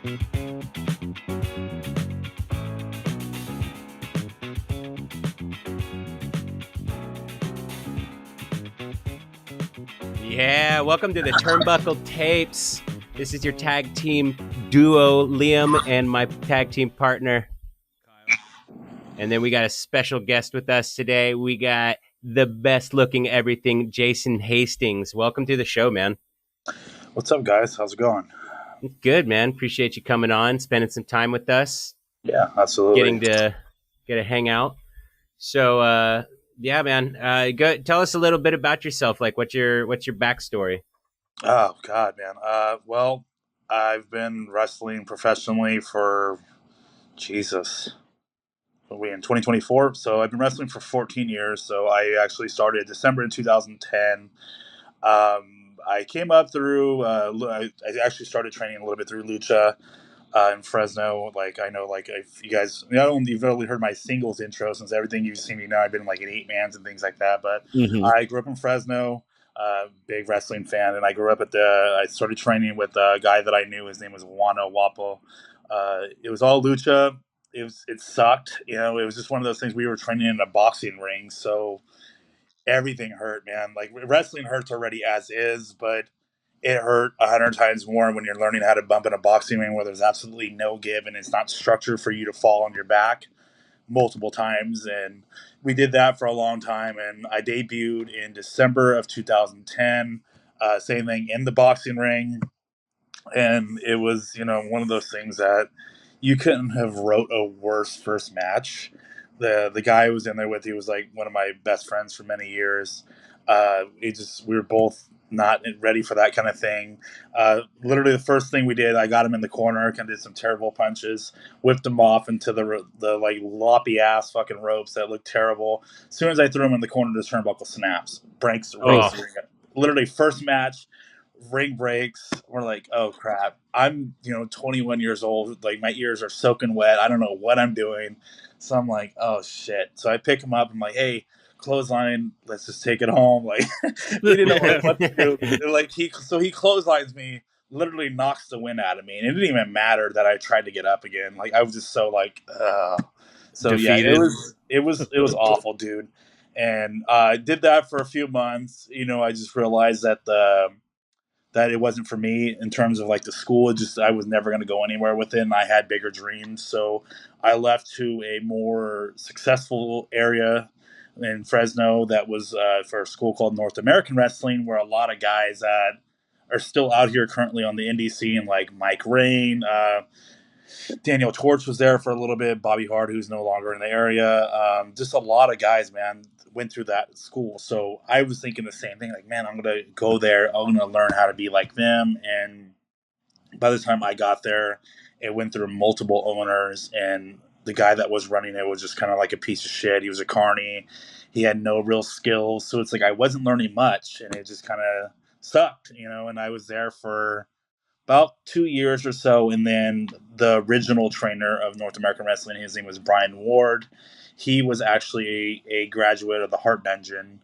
Yeah, welcome to the TurnBuckle tapes. This is your tag team duo, Liam, and my tag team partner, Kyle. And then we got a special guest with us today. We got the best Looking Everything Jason Hastings. Welcome to the show, man. What's up, guys? How's it going? Good, man. Appreciate you coming on, spending some time with us. Yeah, absolutely. Getting to hang out. So, yeah, man. Tell us a little bit about yourself. Like, what's your backstory? Oh God, man. Well, I've been wrestling professionally for we in 2024. So I've been wrestling for 14 years. So I actually started December in 2010. I came up through. I actually started training a little bit through Lucha. In Fresno, like I know, like if you guys, you've only heard my singles intro since everything you've seen me now. I've been like in 8-mans and things like that. But I grew up in Fresno, big wrestling fan, and I grew up I started training with a guy that I knew. His name was Juano Wapo. It was all lucha. It sucked, It was just one of those things. We were training in a boxing ring, so everything hurt, man. Like wrestling hurts already as is, but it hurt 100 times more when you're learning how to bump in a boxing ring where there's absolutely no give and it's not structured for you to fall on your back multiple times. And we did that for a long time. And I debuted in December of 2010, same thing in the boxing ring. And it was, one of those things that you couldn't have wrote a worse first match. The guy I was in there with, he was like one of my best friends for many years. We were both not ready for that kind of thing. Literally, the first thing we did, I got him in the corner, kind of did some terrible punches, whipped him off into the like loppy ass fucking ropes that looked terrible. As soon as I threw him in the corner, the turnbuckle snaps, breaks the ring. Literally, first match, ring breaks. We're like, oh crap! I'm 21 years old. Like my ears are soaking wet. I don't know what I'm doing. So I'm like, oh shit. So I pick him up. I'm like, hey, clothesline, let's just take it home. Like we didn't know what to do. Like he clotheslines me, literally knocks the wind out of me, and it didn't even matter that I tried to get up again. Like I was just so like, so defeated. Yeah, it was awful, dude. And I did that for a few months. I just realized that it wasn't for me in terms of like the school. I was never going to go anywhere with it, and I had bigger dreams. So I left to a more successful area in Fresno that was for a school called North American Wrestling, where a lot of guys that are still out here currently on the indie scene, like Mike Rain, Daniel Torch was there for a little bit, Bobby Hart, who's no longer in the area. Just a lot of guys, man, went through that school. So I was thinking the same thing, like, man, I'm going to go there. I'm going to learn how to be like them. And by the time I got there, it went through multiple owners, and the guy that was running it was just kind of like a piece of shit. He was a carny. He had no real skills. So it's like I wasn't learning much, and it just kind of sucked, and I was there for about 2 years or so. And then the original trainer of North American Wrestling, his name was Brian Ward. He was actually a graduate of the Heart Dungeon,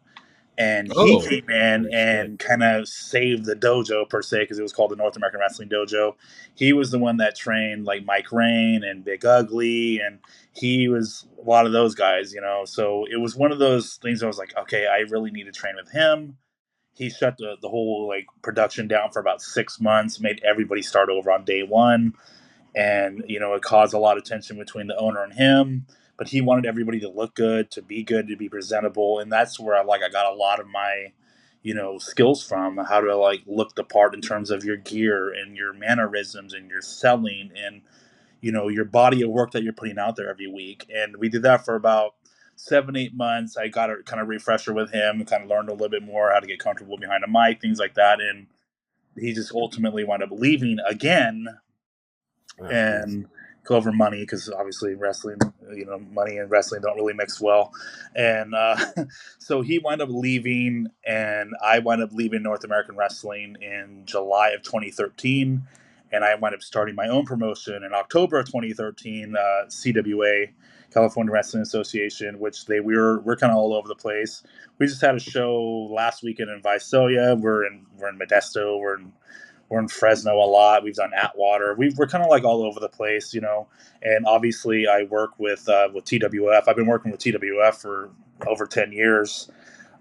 and he came in and kind of saved the dojo per se, because it was called the North American Wrestling Dojo. He was the one that trained like Mike Rain and Big Ugly, and he was a lot of those guys, So it was one of those things I was like, okay, I really need to train with him. He shut the whole like production down for about 6 months, made everybody start over on day one. And, it caused a lot of tension between the owner and him, but he wanted everybody to look good, to be presentable. And that's where I got a lot of my, skills from, how to like look the part in terms of your gear and your mannerisms and your selling and, your body of work that you're putting out there every week. And we did that for about 7-8 months. I got a kind of refresher with him and kind of learned a little bit more how to get comfortable behind a mic, things like that. And he just ultimately wound up leaving again and go over money, because obviously wrestling, money and wrestling don't really mix well. And so he wound up leaving, and I wound up leaving North American Wrestling in July of 2013. And I wound up starting my own promotion in October of 2013, CWA, California Wrestling Association, which we're kind of all over the place. We just had a show last weekend in Visalia. We're in Modesto. We're We're in Fresno a lot. We've done Atwater. We're kind of like all over the place, you know. And obviously, I work with TWF. I've been working with TWF for over 10 years.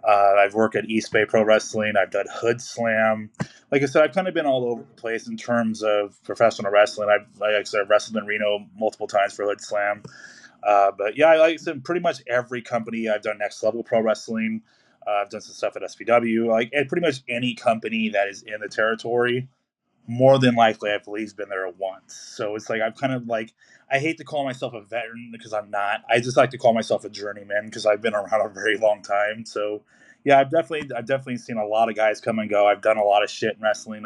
I've worked at East Bay Pro Wrestling. I've done Hood Slam. Like I said, I've kind of been all over the place in terms of professional wrestling. Like I said, I've wrestled in Reno multiple times for Hood Slam. But yeah, like I said, pretty much every company I've done Next Level Pro Wrestling. I've done some stuff at SPW. Like, and pretty much any company that is in the territory, more than likely I've at least been there once. So it's like I'm kind of like, I hate to call myself a veteran because I'm not. I just like to call myself a journeyman because I've been around a very long time. So yeah, I've definitely seen a lot of guys come and go. I've done a lot of shit in wrestling.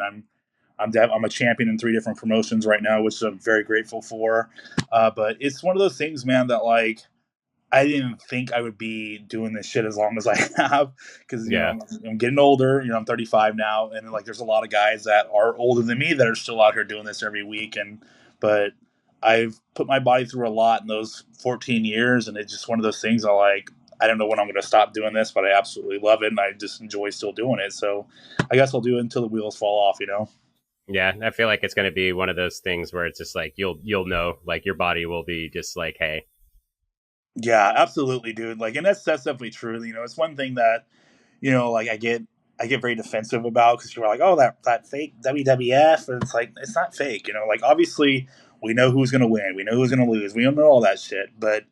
I'm a champion in 3 different promotions right now, which I'm very grateful for. But it's one of those things, man, that like I didn't think I would be doing this shit as long as I have, because you know I'm getting older. You know, I'm 35 now, and like there's a lot of guys that are older than me that are still out here doing this every week. And but I've put my body through a lot in those 14 years, and it's just one of those things. I don't know when I'm going to stop doing this, but I absolutely love it, and I just enjoy still doing it. So I guess I'll do it until the wheels fall off. You know. Yeah, I feel like it's going to be one of those things where it's just like you'll know, like your body will be just like, hey. Yeah, absolutely, dude. Like, and that's definitely true. You know, it's one thing that like I get very defensive about because people are like, oh, that fake WWF, and it's like it's not fake. You know, like obviously we know who's gonna win, we know who's gonna lose, we don't know all that shit, but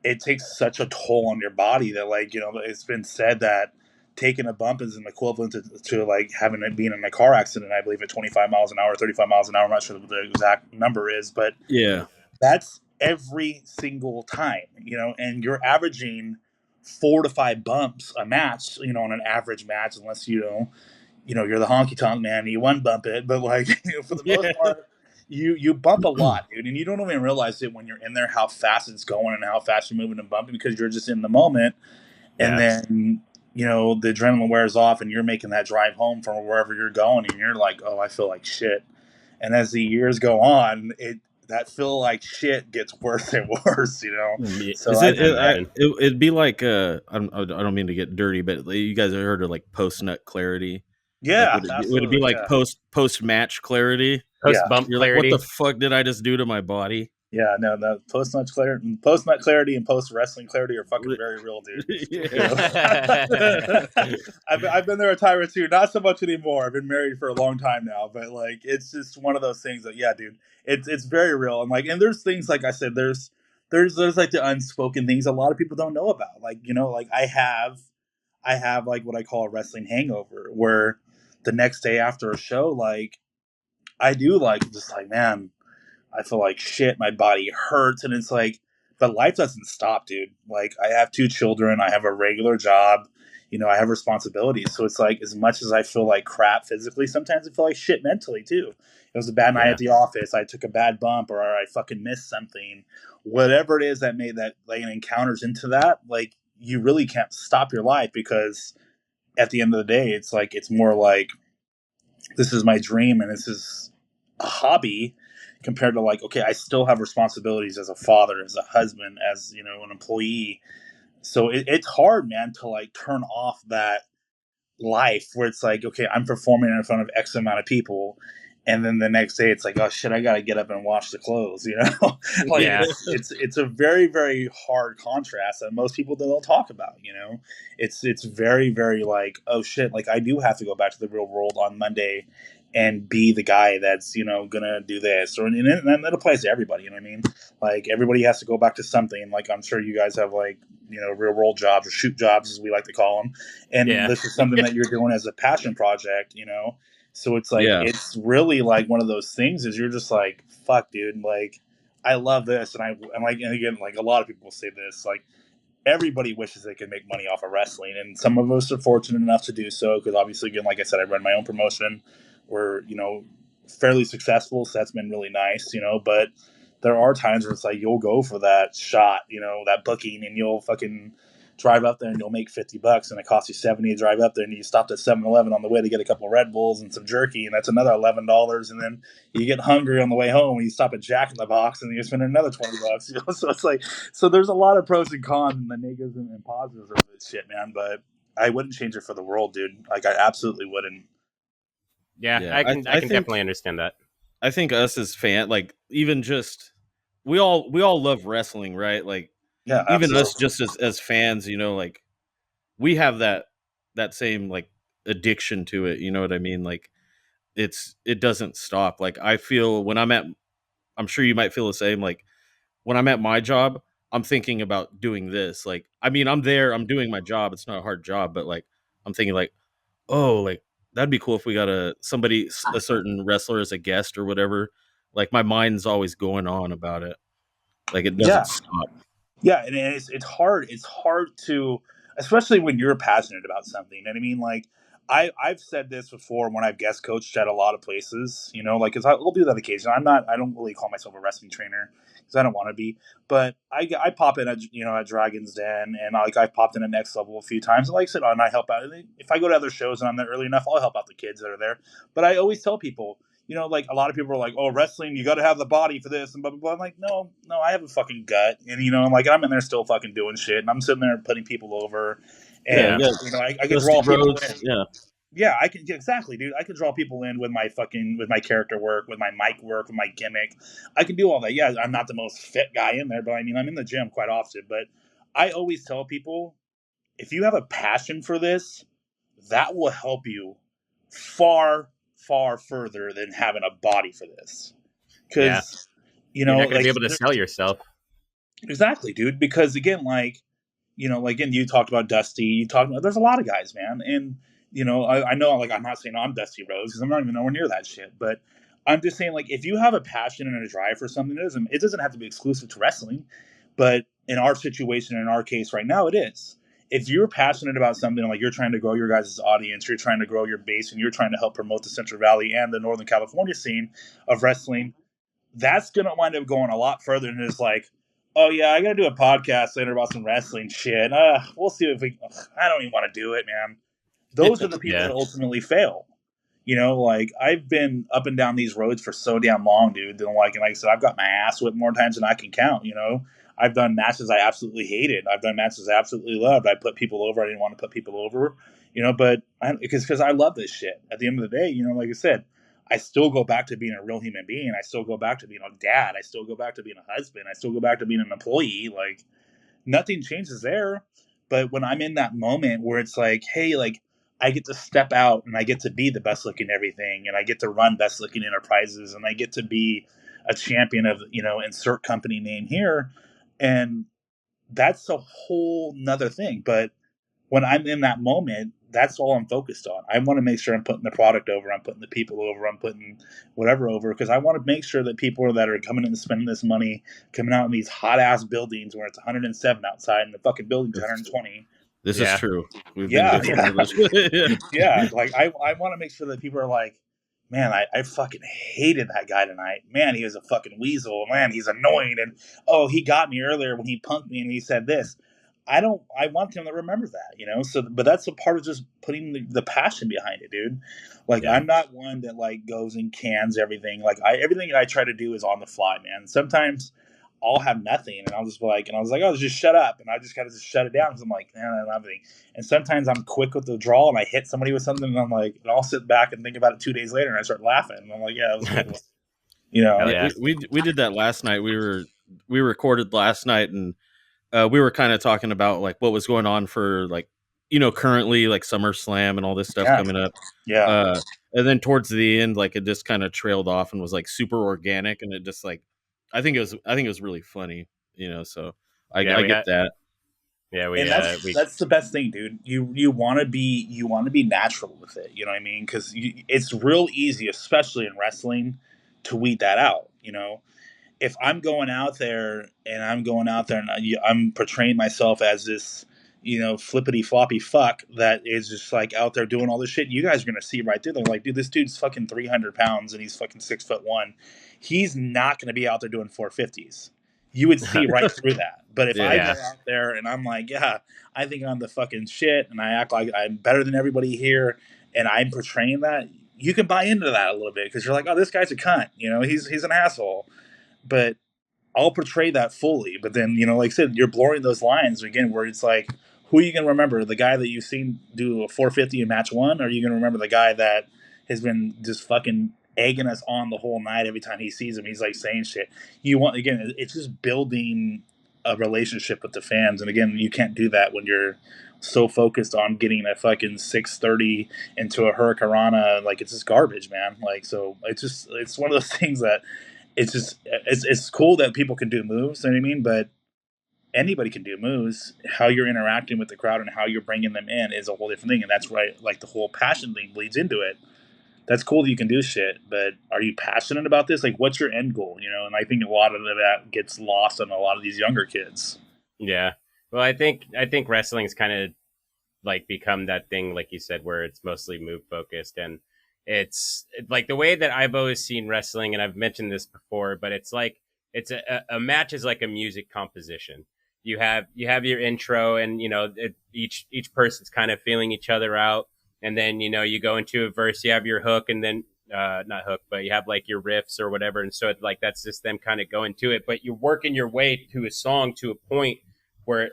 it takes such a toll on your body that like it's been said that taking a bump is an equivalent to like having it being in a car accident. I believe at 25 miles an hour, 35 miles an hour. I'm not sure what the exact number is, but Yeah. that's every single time, and you're averaging 4 to 5 bumps a match, on an average match, unless you're the honky tonk man and you one bump it, but like for the most Yeah. part, you bump a lot, dude, and you don't even realize it when you're in there how fast it's going and how fast you're moving and bumping because you're just in the moment, and Yeah. then the adrenaline wears off and you're making that drive home from wherever you're going and you're like, oh, I feel like shit. And as the years go on, that feel like shit gets worse and worse, So Is I it? I think that, imagine. It'd be like I don't mean to get dirty, but you guys have heard of like post nut clarity. Like yeah, would it be absolutely, like yeah, post match clarity? Post yeah. bump You're like, what the clarity. fuck did I just do to my body? Yeah, no, no. Post nut clarity, and post wrestling clarity are fucking very real, dude. You Yeah. know, I've been there a time or two. Not so much anymore. I've been married for a long time now, but like it's just one of those things that yeah, dude, it's very real. And like, and there's things like I said, there's like the unspoken things a lot of people don't know about. Like like I have like what I call a wrestling hangover, where the next day after a show, like I do like just like man. I feel like shit. My body hurts, and it's like, but life doesn't stop, dude. Like I have 2 children, I have a regular job, I have responsibilities. So it's like, as much as I feel like crap physically, sometimes I feel like shit mentally too. It was a bad night Yeah. at the office. I took a bad bump, or I fucking missed something. Whatever it is that made that like encounters into that, like you really can't stop your life because at the end of the day, it's like it's more like this is my dream and this is a hobby compared to like, okay, I still have responsibilities as a father, as a husband, as an employee. So it's hard, man, to like turn off that life where it's like, okay, I'm performing in front of X amount of people, and then the next day it's like, oh shit, I gotta get up and wash the clothes, like Yeah. it's a very, very hard contrast that most people don't talk about, it's very, very like, oh shit, like I do have to go back to the real world on Monday and be the guy that's gonna do this, or and that applies to everybody, you know what I mean? Like everybody has to go back to something. Like I'm sure you guys have like real world jobs or shoot jobs as we like to call them, and Yeah. this is something that you're doing as a passion project, so it's like Yeah. it's really like one of those things is you're just like, fuck, dude, like I love this, and I'm like, and again, like a lot of people say this, like everybody wishes they could make money off of wrestling, and some of us are fortunate enough to do so because obviously, again, like I said, I run my own promotion. We're fairly successful, so that's been really nice, but there are times where it's like you'll go for that shot, that booking, and you'll fucking drive up there and you'll make $50 and it costs you 70 to drive up there, and you stopped at 7-Eleven on the way to get a couple of Red Bulls and some jerky, and that's another $11, and then you get hungry on the way home and you stop at Jack in the Box and you spend another $20. So it's like, so there's a lot of pros and cons and the negatives and positives of this shit, man. But I wouldn't change it for the world, dude. Like I absolutely wouldn't. Yeah, Yeah, I can definitely understand that. I think us as fan, like even just we all love wrestling, right? Like Yeah, even us absolutely. just as fans, like we have that same like addiction to it. You know what I mean? Like it doesn't stop. Like I feel when I'm sure you might feel the same. Like when I'm at my job, I'm thinking about doing this. Like I mean, I'm there, I'm doing my job. It's not a hard job, but like I'm thinking like, oh, like that'd be cool if we got a certain wrestler as a guest or whatever. Like my mind's always going on about it. Like it Yeah, doesn't stop. yeah, and it's hard. It's hard to, especially when you're passionate about something. And I mean, like I've said this before when I've guest coached at a lot of places. Like because I'll do that occasionally. I don't really call myself a wrestling trainer because I don't want to be. But I pop in at at Dragon's Den, and I popped in at Next Level a few times. And like I said, and I help out. If I go to other shows and I'm there early enough, I'll help out the kids that are there. But I always tell people, like a lot of people are like, "Oh, wrestling, you got to have the body for this," and blah blah blah. I'm like, no, no, I have a fucking gut, and I'm like, I'm in there still fucking doing shit, and I'm sitting there putting people over, Yeah, you and Yeah. got I can Dusty draw people Rhodes. in. Yeah, Yeah, I can exactly, dude. I can draw people in with my character work, with my mic work, with my gimmick. I can do all that. Yeah, I'm not the most fit guy in there, but I mean, I'm in the gym quite often. But I always tell people, if you have a passion for this, that will help you far, far further than having a body for this. Yeah. Because You're not going to be like able to sell yourself. exactly, dude. Because again, like again, you talked about Dusty. You talked about there's a lot of guys, man, and I know, like I'm not saying I'm Dusty Rhodes because I'm not even nowhere near that shit, but I'm just saying, like, if you have a passion and a drive for something, it doesn't have to be exclusive to wrestling, but in our situation, in our case right now, it is. If you're passionate about something, like you're trying to grow your guys' audience, you're trying to grow your base, and you're trying to help promote the Central Valley and the Northern California scene of wrestling, that's gonna wind up going a lot further than just like, oh yeah, I gotta do a podcast later about some wrestling shit. We'll see if we. I don't even want to do it, man. Those are the people Yeah. that ultimately fail. Like I've been up and down these roads for so damn long, dude. And like I said, I've got my ass whipped more times than I can count. I've done matches I absolutely hated. I've done matches I absolutely loved. I put people over. I didn't want to put people over. But because I love this shit. At the end of the day, like I said, I still go back to being a real human being. I still go back to being a dad. I still go back to being a husband. I still go back to being an employee. Like nothing changes there. But when I'm in that moment where it's like, hey, like I get to step out and I get to be the best looking everything, and I get to run best looking enterprises, and I get to be a champion of, insert company name here. And that's a whole nother thing. But when I'm in that moment, that's all I'm focused on. I want to make sure I'm putting the product over, I'm putting the people over, I'm putting whatever over, because I want to make sure that people that are coming in and spending this money, coming out in these hot ass buildings where it's 107 outside and the fucking building's 120. this is Yeah. true. We've been Yeah, different yeah. with this. Yeah. Yeah, like I want to make sure that people are like, man, I fucking hated that guy tonight. Man, he was a fucking weasel. Man, he's annoying. And oh, he got me earlier when he punked me and he said this. I want them to remember that. So, but that's a part of just putting the passion behind it, dude. Like, Yeah. I'm not one that like goes and cans everything. Like, everything I try to do is on the fly, man. Sometimes I'll have nothing and I'll just be like, and I was like, oh, just shut up. And I just kind of just shut it down because I'm like, man, I don't have anything. And sometimes I'm quick with the draw and I hit somebody with something and I'm like, and I'll sit back and think about it 2 days later and I start laughing. And I'm like, yeah, that was a good one. Hell Yeah, yeah. we did that last night. We recorded last night, and we were kind of talking about like what was going on for like currently like SummerSlam and all this stuff Yeah. coming up. Yeah. Uh, and then towards the end, like it just kind of trailed off and was like super organic, and it just like I think it was really funny. So Yeah, I get that. And we that's the best thing, dude. You want to be natural with it. You know what I mean? Because it's real easy, especially in wrestling, to weed that out. If I'm going out there and I'm portraying myself as this, flippity floppy fuck that is just like out there doing all this shit, you guys are gonna see right through. They're like, dude, this dude's fucking 300 pounds and he's fucking 6'1". He's not gonna be out there doing 450s. You would see right through that. But if I Yeah, go yeah. out there and I'm like, yeah, I think I'm the fucking shit and I act like I'm better than everybody here and I'm portraying that, you can buy into that a little bit because you're like, oh, this guy's a cunt. He's an asshole. But I'll portray that fully. But then, like I said, you're blurring those lines again where it's like, who are you going to remember? The guy that you've seen do a 450 in match one? Or are you going to remember the guy that, has been just fucking egging us on the whole night. Every time he sees him, he's like saying shit. You want, again, it's just building a relationship with the fans, and again, you can't do that when you're so focused on getting a fucking 630 into a hurricanrana. Like, it's just garbage, man. Like, so it's one of those things that it's cool that people can do moves, you know what I mean? But anybody can do moves. How you're interacting with the crowd and how you're bringing them in is a whole different thing, and that's right. Like, the whole passion thing bleeds into it. That's cool that you can do shit, but are you passionate about this? Like, what's your end goal? You know, and I think a lot of that gets lost on a lot of these younger kids. Yeah. Well, I think wrestling's kind of like become that thing, like you said, where it's mostly move focused, and it's like the way that I've always seen wrestling, and I've mentioned this before, but it's like it's a match is like a music composition. You have your intro, and each person's kind of feeling each other out, and then you go into a verse, you have your hook, and then not hook, but you have like your riffs or whatever, and so like that's just them kind of going to it, but you're working your way to a song to a point where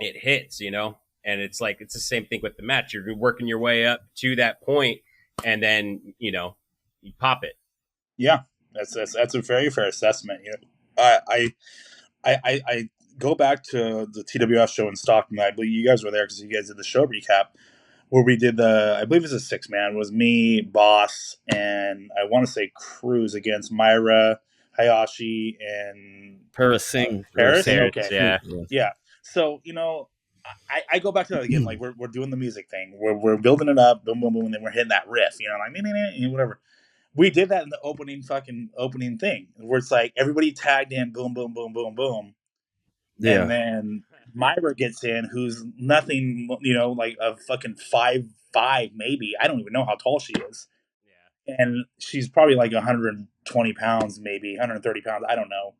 it hits, and it's like it's the same thing with the match. You're working your way up to that point, and then you pop it. Yeah, that's a very fair assessment. I go back to the TWF show in Stockton. I believe you guys were there because you guys did the show recap where we did I believe it was a 6-man. It was me, Boss, and I want to say Cruz against Myra, Hayashi, and Paris Singh. Paris. Okay, Yeah. So I go back to that again. Like, we're doing the music thing. We're building it up, boom, boom, boom, and then we're hitting that riff. Like whatever. We did that in the opening thing, where it's like everybody tagged in, boom, boom, boom, boom, boom, and then Myra gets in, who's nothing, like a fucking 5'5", maybe. I don't even know how tall she is, and she's probably like 120 pounds, maybe 130 pounds. I don't know.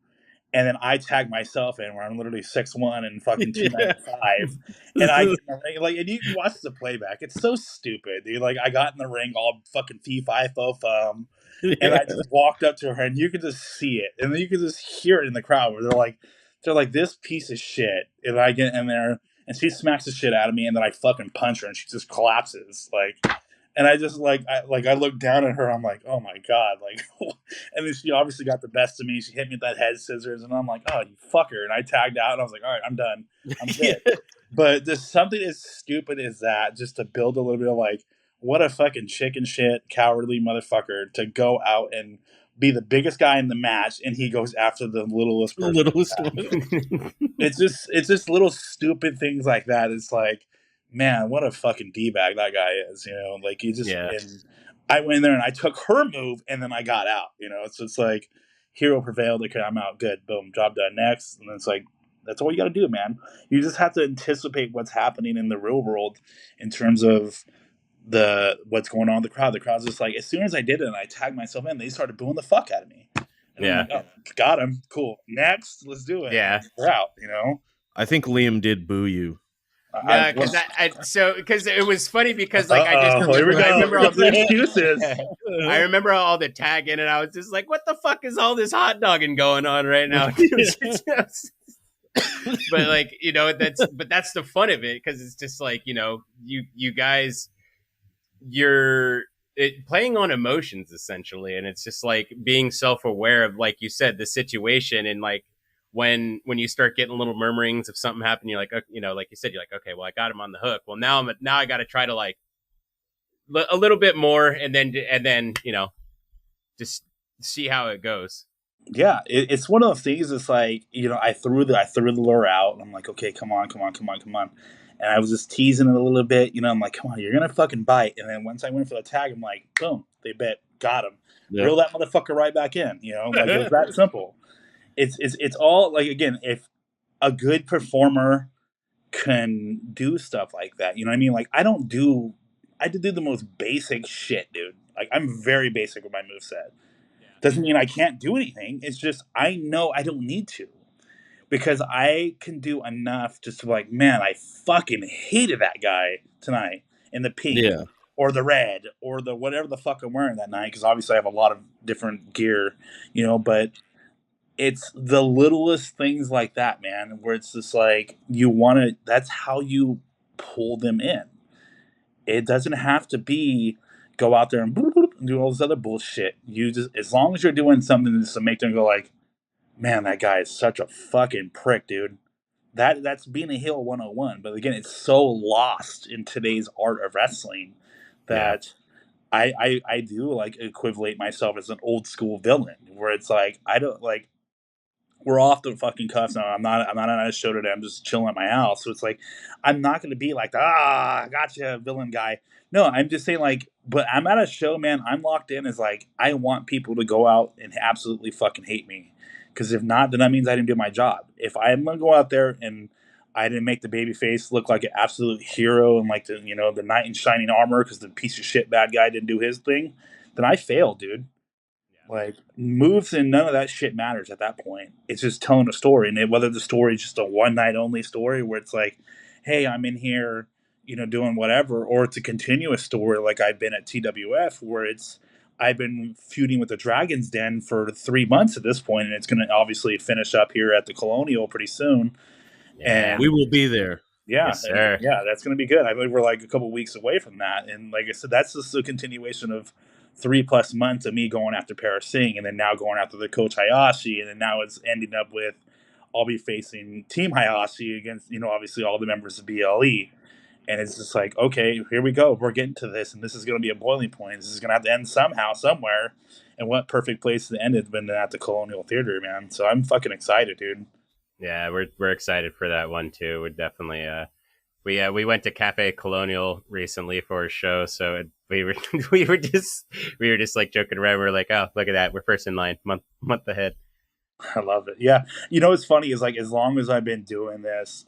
And then I tag myself in where I'm literally 6'1" and fucking 295, and I get in the ring, like, and you can watch the playback. It's so stupid, dude. Like, I got in the ring all fucking fee fi fo fum, and I just walked up to her, and you could just see it, and then you could just hear it in the crowd where they're like this piece of shit, and I get in there, and she smacks the shit out of me, and then I fucking punch her, and she just collapses, like. And I just I look down at her. I'm like, oh my god, like, and then she obviously got the best of me. She hit me with that head scissors, and I'm like, oh, you fucker. And I tagged out, and I was like, all right, I'm done. I'm good. But there's something as stupid as that, just to build a little bit of like, what a fucking chicken shit, cowardly motherfucker to go out and be the biggest guy in the match, and he goes after the littlest person. The littlest one. It's just little stupid things like that. It's like, man, what a fucking D-bag that guy is, like, he just, and I went in there and I took her move and then I got out, so it's like, hero prevailed, okay, I'm out, good, boom, job done, next. And it's like, that's all you got to do, man. You just have to anticipate what's happening in the real world in terms of what's going on with the crowd. The crowd's just like, as soon as I did it and I tagged myself in, they started booing the fuck out of me. And I'm like, oh, got him, cool, next, let's do it. Yeah. We're out, I think Liam did boo you. Yeah, because it was funny because like I just remember all the excuses. I remember all the tagging, and I was just like, "What the fuck is all this hot dogging going on right now?" But like that's the fun of it, because it's just like you guys, you're playing on emotions essentially, and it's just like being self-aware of, like you said, the situation, and like. When you start getting little murmurings of something happening, you're like, like you said, you're like, okay, well, I got him on the hook. Well, now I got to try to like a little bit more, and then just see how it goes. Yeah, it's one of those things. It's like, I threw the lure out, and I'm like, okay, come on, and I was just teasing it a little bit. I'm like, come on, you're gonna fucking bite. And then once I went for the tag, I'm like, boom, they bit, got him, reel that motherfucker right back in. Like, it was that simple. It's all like, again, if a good performer can do stuff like that, you know what I mean? Like, I did do the most basic shit, dude. Like, I'm very basic with my moveset. Doesn't mean I can't do anything. It's just, I know I don't need to, because I can do enough just to be like, man, I fucking hated that guy tonight in the pink or the red or the whatever the fuck I'm wearing that night. Because obviously I have a lot of different gear, but it's the littlest things like that, man, where it's just like, that's how you pull them in. It doesn't have to be go out there and do all this other bullshit. You just, as long as you're doing something just to make them go like, man, that guy is such a fucking prick, dude. That's being a heel 101. But again, it's so lost in today's art of wrestling Yeah. that I do like equivalent myself as an old school villain, where it's like I don't like we're off the fucking cuffs now. I'm not on a show today. I'm just chilling at my house. So it's like I'm not gonna be like, gotcha, villain guy. No, I'm just saying like, but I'm at a show, man. I'm locked in as like I want people to go out and absolutely fucking hate me. Because if not, then that means I didn't do my job. If I'm gonna go out there and I didn't make the baby face look like an absolute hero and like the knight in shining armor because the piece of shit bad guy didn't do his thing, then I failed, dude. Like moves and none of that shit matters at that point. It's just telling a story, and whether the story is just a one night only story where it's like, hey, I'm in here, doing whatever, or it's a continuous story like I've been at TWF where it's I've been feuding with the Dragon's Den for 3 months at this point, and it's going to obviously finish up here at the Colonial pretty soon. Yeah. We And will be there. yeah, Yes, sir. yeah, that's going to be good. I believe we're like a couple weeks away from that, and like I said, that's just a continuation of 3+ months of me going after Paris Singh, and then now going after the coach Hayashi, and then now it's ending up with I'll be facing Team Hayashi against obviously all the members of BLE, and it's just like okay, here we go, we're getting to this, and this is going to be a boiling point. This is going to have to end somehow, somewhere, and what perfect place to end it than at the Colonial Theater, man. So I'm fucking excited, dude. Yeah, we're excited for that one too. We're definitely we went to Cafe Colonial recently for a show, so we were we were just like joking around. We were like, oh, look at that, we're first in line, month ahead. I love it. Yeah. What's funny is like as long as I've been doing this,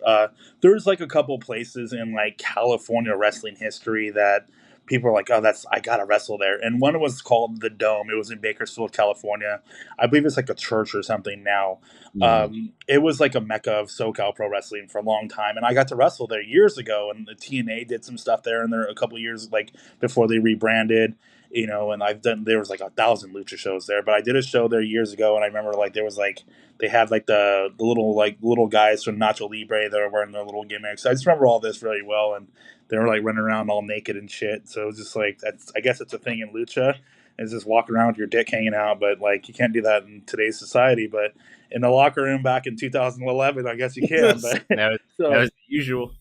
there's like a couple places in like California wrestling history that people are like, oh, that's I gotta wrestle there. And one was called the Dome. It was in Bakersfield, California. I believe it's like a church or something now. Mm. It was like a mecca of SoCal pro wrestling for a long time, and I got to wrestle there years ago. And the TNA did some stuff there, and there a couple years like before they rebranded. And there was like 1,000 lucha shows there, but I did a show there years ago, and I remember like there was like they had like the little guys from Nacho Libre that were wearing their little gimmicks. I just remember all this really well, and they were like running around all naked and shit. So it was just like I guess it's a thing in lucha, is just walking around with your dick hanging out, but like you can't do that in today's society. But in the locker room back in 2011, I guess you can. But That so was the usual.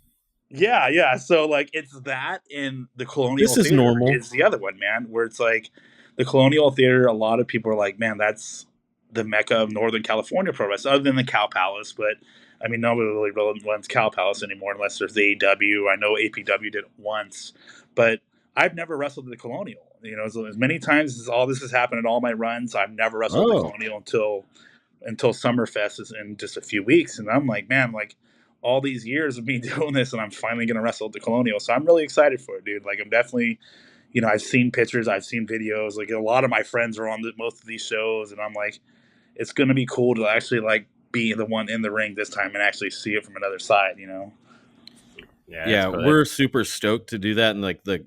yeah, yeah. So like it's that and the Colonial This is Theater normal. is the other one, man, where it's like the Colonial Theater, a lot of people are like, man, that's the mecca of Northern California pro wrestling, other than the Cow Palace. But I mean, nobody really runs Cow Palace anymore unless there's the AEW. I know APW did it once, but I've never wrestled at the Colonial. As many times as all this has happened in all my runs, I've never wrestled at the Oh, Colonial until Summerfest is in just a few weeks. And I'm like, man, like all these years of me doing this, and I'm finally going to wrestle at the Colonial. So I'm really excited for it, dude. Like I'm definitely, I've seen pictures, I've seen videos. Like a lot of my friends are on most of these shows, and I'm like, it's going to be cool to actually like be the one in the ring this time and actually see it from another side. yeah, Cool. we're super stoked to do that, and like the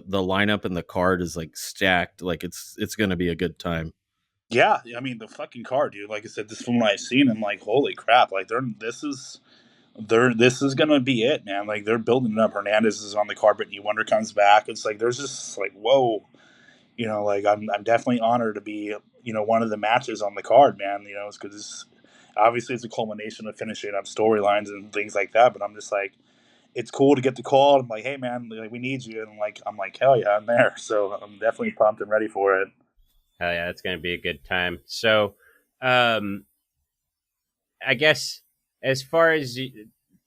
lineup and the card is like stacked. Like it's going to be a good time. Yeah, I mean the fucking card, dude. Like I said, this from what I've seen, I'm like, holy crap! Like this is gonna be it, man. Like they're building it up. Hernandez is on the card, Brittany Wonder comes back. It's like there's just like whoa, like I'm definitely honored to be one of the matches on the card, man. It's because obviously it's a culmination of finishing up storylines and things like that. But I'm just like, it's cool to get the call. I'm like, hey man, like we need you, and I'm like hell yeah, I'm there. So I'm definitely pumped and ready for it. Hell yeah, it's gonna be a good time. So, I guess as far as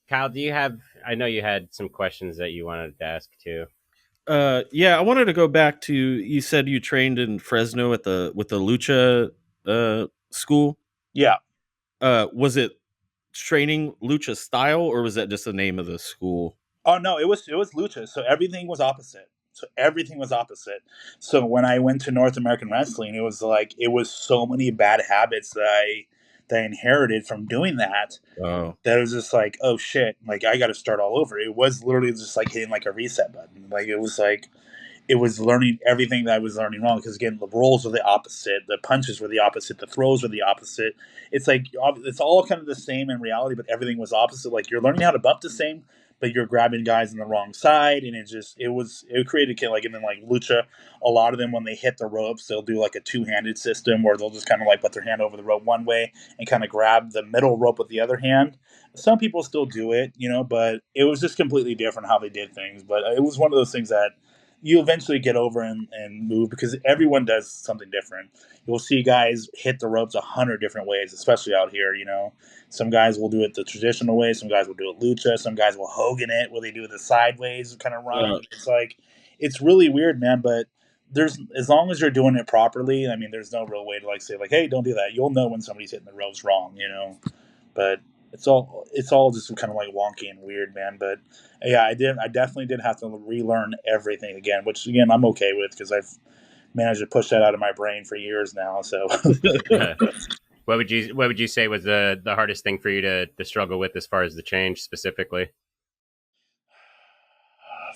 Kyle, do you have? I know you had some questions that you wanted to ask too. Yeah, I wanted to go back to, you said you trained in Fresno with the lucha school. Yeah. Was it training lucha style, or was that just the name of the school? Oh no, it was lucha. So everything was opposite. So when I went to North American Wrestling, it was so many bad habits that I inherited from doing that. Oh, That was just like, oh shit, like I got to start all over. It was literally just like hitting like a reset button. It was learning everything that I was learning wrong, because again the rolls were the opposite, the punches were the opposite, the throws were the opposite. It's like it's all kind of the same in reality, but everything was opposite. Like you're learning how to bump the same, but you're grabbing guys on the wrong side, and it created like, and then like lucha, a lot of them when they hit the ropes, they'll do like a two-handed system where they'll just kind of like put their hand over the rope one way and kind of grab the middle rope with the other hand. Some people still do it, but it was just completely different how they did things. But it was one of those things that you eventually get over and move, because everyone does something different. You'll see guys hit the ropes 100 different ways, especially out here. Some guys will do it the traditional way. Some guys will do it lucha. Some guys will Hogan it, where they do the sideways kind of run. It's like, it's really weird, man. But there's, as long as you're doing it properly, I mean, there's no real way to like say like, hey, don't do that. You'll know when somebody's hitting the ropes wrong, But it's all just kind of like wonky and weird, man. But yeah, I definitely did have to relearn everything again, which again I'm okay with, because I've managed to push that out of my brain for years now. So What would you say was the hardest thing for you to struggle with as far as the change specifically?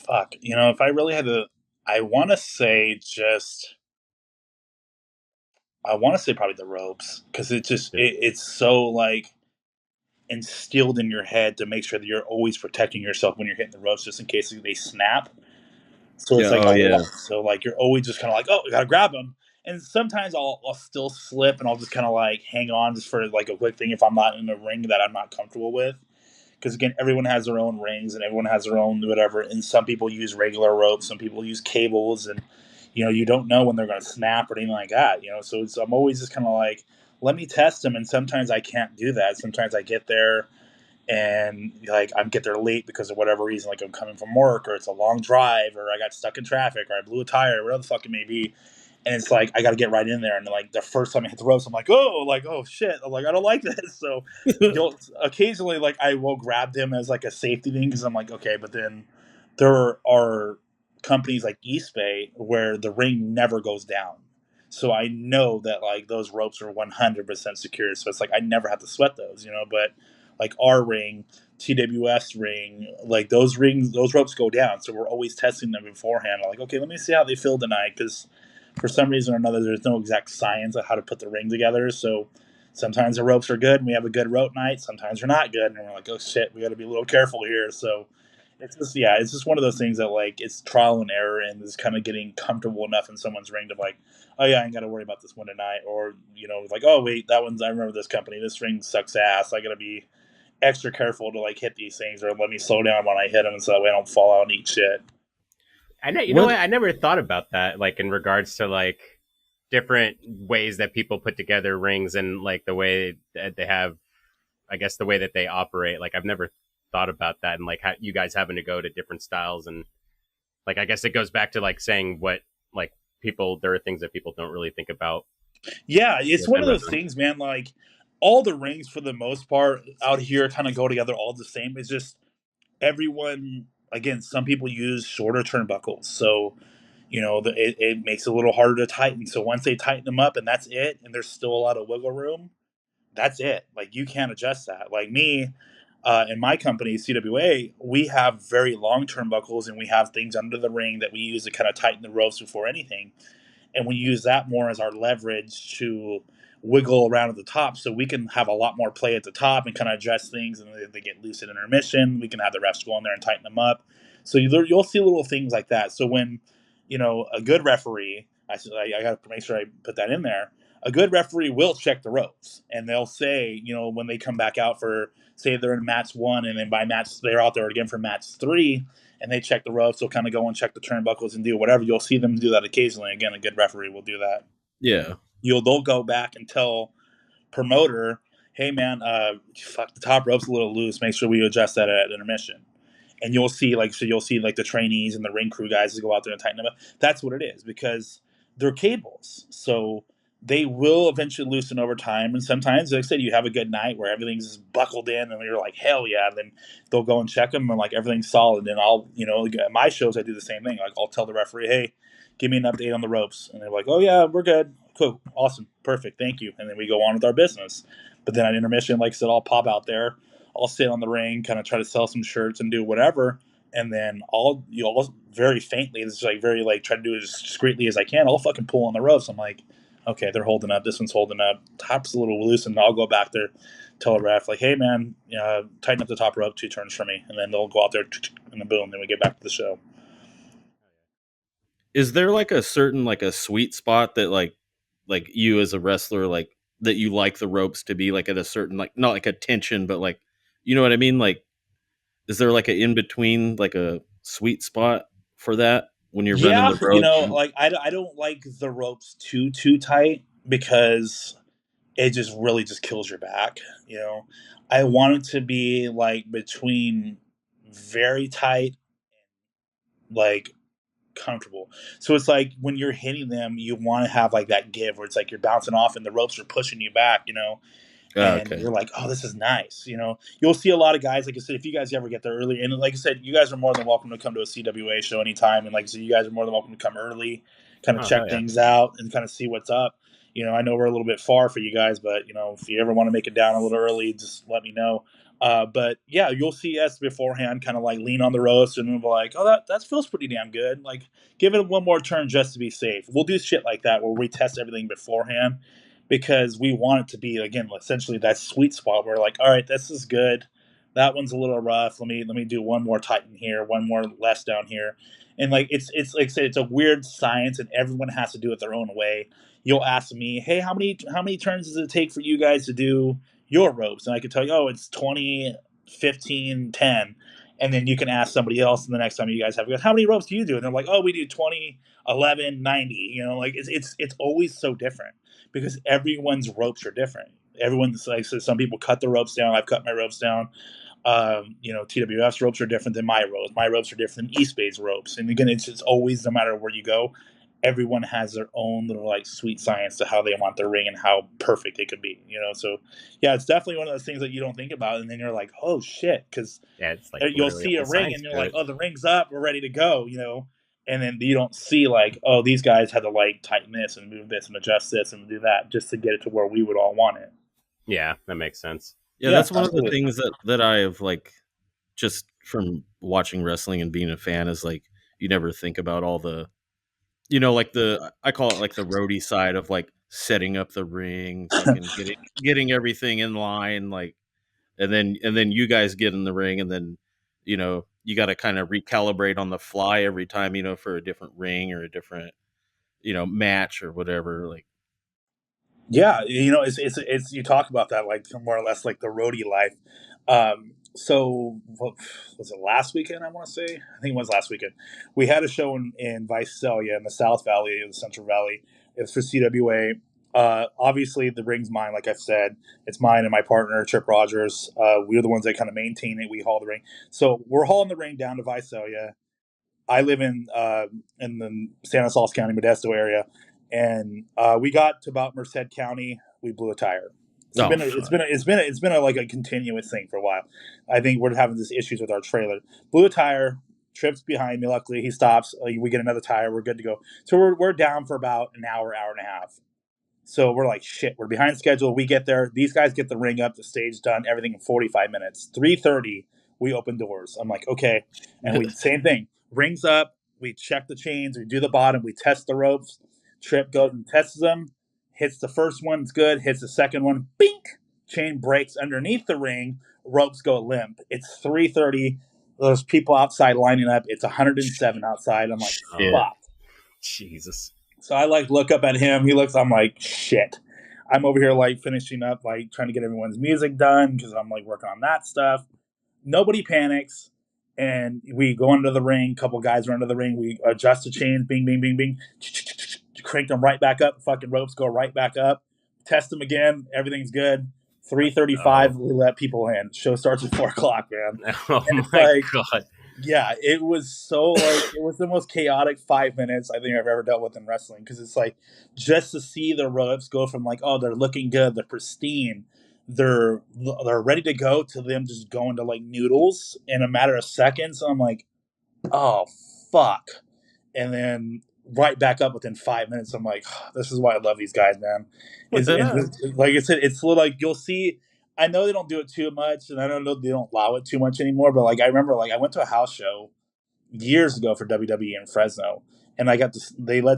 fuck, if I really had to, I want to say just I want to say probably the ropes, because it's so like instilled in your head to make sure that you're always protecting yourself when you're hitting the ropes, just in case they snap. So it's Yeah. like Oh yeah. so like you're always just kind of like, oh, you gotta grab them. And sometimes I'll still slip, and I'll just kind of like hang on just for like a quick thing if I'm not in a ring that I'm not comfortable with. Because again, everyone has their own rings and everyone has their own whatever. And some people use regular ropes, some people use cables, and you don't know when they're going to snap or anything like that. So I'm always just kind of like, let me test them. And sometimes I can't do that. Sometimes I get there and like I get there late because of whatever reason, like I'm coming from work, or it's a long drive, or I got stuck in traffic, or I blew a tire, or whatever the fuck it may be. And it's like I got to get right in there, and like the first time I hit the ropes, I'm like, oh shit, I'm like, I don't like this. So you'll occasionally, like, I will grab them as like a safety thing, because I'm like, okay, but then there are companies like East Bay where the ring never goes down. So I know that like those ropes are 100% secure. So it's like I never have to sweat those. But like our ring, TWS ring, like those rings, those ropes go down. So we're always testing them beforehand. I'm like, okay, let me see how they feel tonight, because for some reason or another, there's no exact science of how to put the ring together. So sometimes the ropes are good and we have a good rope night. Sometimes they're not good, and we're like, oh shit, we got to be a little careful here. So it's just one of those things that like it's trial and error, and is kind of getting comfortable enough in someone's ring to like, oh yeah, I ain't got to worry about this one tonight, or like, oh wait, that one's, I remember this company, this ring sucks ass. I got to be extra careful to like hit these things, or let me slow down when I hit them, so that way I don't fall out and eat shit. I know, What? what? I never thought about that, like in regards to like different ways that people put together rings and like the way that they have, I guess the way that they operate. Like I've never thought about that, and like how you guys having to go to different styles, and like I guess it goes back to like saying what like people, there are things that people don't really think about Yeah, it's one within of those wrestling. things, man. Like all the rings for the most part out here kind of go together all the same. It's just everyone, again, some people use shorter turnbuckles, so it makes it a little harder to tighten. So once they tighten them up and that's it, and there's still a lot of wiggle room, that's it. Like you can't adjust that. Like me, in my company, CWA, we have very long turnbuckles, and we have things under the ring that we use to kind of tighten the ropes before anything, and we use that more as our leverage to wiggle around at the top, so we can have a lot more play at the top and kind of adjust things, and they get loose at intermission, we can have the refs go in there and tighten them up. So you'll see little things like that. So when a good referee, I got to make sure I put that in there, a good referee will check the ropes, and they'll say, when they come back out for, say they're in match 1, and then by match they're out there again for match 3, and they check the ropes, they'll kind of go and check the turnbuckles and do whatever. You'll see them do that occasionally. Again, a good referee will do that. Yeah. They'll go back and tell promoter, hey man, fuck, the top rope's a little loose. Make sure we adjust that at intermission. And you'll see like the trainees and the ring crew guys go out there and tighten them up. That's what it is, because they're cables. So they will eventually loosen over time. And sometimes, like I said, you have a good night where everything's just buckled in and you're like, hell yeah. Then they'll go and check them and like everything's solid. And I'll, at my shows, I do the same thing. Like I'll tell the referee, hey, give me an update on the ropes. And they're like, oh yeah, we're good. Cool. Awesome. Perfect. Thank you. And then we go on with our business. But then at intermission, like I said, I'll pop out there. I'll sit on the ring, kind of try to sell some shirts and do whatever. And then I'll very faintly, it's like very like try to do it as discreetly as I can. I'll fucking pull on the ropes. I'm like, okay, they're holding up. This one's holding up. Top's a little loose, and I'll go back there, tell a ref like, hey man, tighten up the top rope 2 turns for me, and then they'll go out there, and then boom, then we get back to the show. Is there like a certain like a sweet spot that like you as a wrestler like that you like the ropes to be like at a certain like not like a tension but like you know what I mean, like is there like a in between like a sweet spot for that when you're running Yeah, the ropes? like I don't like the ropes too tight because it just really just kills your back. I want it to be like between very tight, like comfortable. So it's like when you're hitting them, you want to have like that give where it's like you're bouncing off and the ropes are pushing you back. And Okay. you're like, oh, this is nice. You'll see a lot of guys, like I said, if you guys ever get there early, and like I said, you guys are more than welcome to come to a CWA show anytime. And like I said, you guys are more than welcome to come early, kind of Oh, check hell yeah. things out and kind of see what's up. I know we're a little bit far for you guys, but if you ever want to make it down a little early, just let me know. But yeah, you'll see us beforehand, kind of like lean on the ropes, and we'll be like, oh, that feels pretty damn good. Like, give it one more turn just to be safe. We'll do shit like that where we test everything beforehand because we want it to be, again, essentially that sweet spot where like, all right, this is good. That one's a little rough. Let me do one more tighten here, one more less down here. And like it's like I said, it's a weird science, and everyone has to do it their own way. You'll ask me, hey, how many turns does it take for you guys to do your ropes? And I can tell you, oh, it's 20, 15, 10. And then you can ask somebody else, and the next time you guys have, how many ropes do you do? And they're like, oh, we do 20, 11, 90. Like it's always so different because everyone's ropes are different. Everyone's like, so some people cut the ropes down. I've cut my ropes down. TWF's ropes are different than my ropes. My ropes are different than East Bay's ropes. And again, it's just always, no matter where you go, everyone has their own little like sweet science to how they want their ring and how perfect it could be. So yeah, it's definitely one of those things that you don't think about, and then you're like, oh shit, because Yeah, it's like you'll literally a see whole a ring science and you're to like, it. oh, the ring's up, we're ready to go. And then you don't see like, oh, these guys had to like tighten this and move this and adjust this and do that just to get it to where we would all want it. Yeah, that makes sense. Yeah, Yeah, that's one of the absolutely. things that I have like just from watching wrestling and being a fan is like you never think about all the like the I call it like the roadie side of like setting up the ring, fucking getting everything in line, like and then you guys get in the ring and then you got to kind of recalibrate on the fly every time for a different ring or a different match or whatever, like Yeah, it's you talk about that like more or less like the roadie life. So what was it last weekend? I want to say, I think it was last weekend. We had a show in Visalia in the South Valley, in the Central Valley. It was for CWA. Obviously, the ring's mine. Like I've said, it's mine and my partner Trip Rogers. We're the ones that kind of maintain it. We haul the ring. So we're hauling the ring down to Visalia. I live in the San Sauce County, Modesto area, and we got to about Merced County. We blew a tire. oh fuck. It's been a like a continuous thing for a while. I think we're having these issues with our trailer. Blew a tire. Trips behind me. Luckily, he stops. We get another tire. We're good to go. So we're down for about an hour, hour and a half. So we're like, shit, we're behind schedule. We get there. These guys get the ring up, the stage done, everything in 45 minutes. 3:30, we open doors. I'm like, okay. And we, same thing, rings up. We check the chains. We do the bottom. We test the ropes. Trip goes and tests them. Hits the first one. It's good. Hits the second one. Bink. Chain breaks underneath the ring. Ropes go limp. It's 3:30. There's people outside lining up. It's 107 outside. I'm like, Shit. fuck. Jesus. So I like look up at him. He looks. I'm like, shit. I'm over here like finishing up, like trying to get everyone's music done because I'm like working on that stuff. Nobody panics, and we go into the ring. A couple guys are under the ring. We adjust the chains. Bing, bing, bing, bing. Crank them right back up. Fucking ropes go right back up. Test them again. Everything's good. 3:35. Oh, We let people in. Show starts at 4 o'clock, man. oh And it's my like, god. yeah, it was so like it was the most chaotic 5 minutes I think I've ever dealt with in wrestling because it's like just to see the ropes go from like, oh, they're looking good, they're pristine, they're ready to go, to them just going to like noodles in a matter of seconds. So I'm like, oh fuck, and then right back up within 5 minutes. I'm like, oh, this is why I love these guys, man. Is like I said, it's little like you'll see. I know they don't do it too much, and I don't know they don't allow it too much anymore. But like I remember, like I went to a house show years ago for WWE in Fresno, and I got this.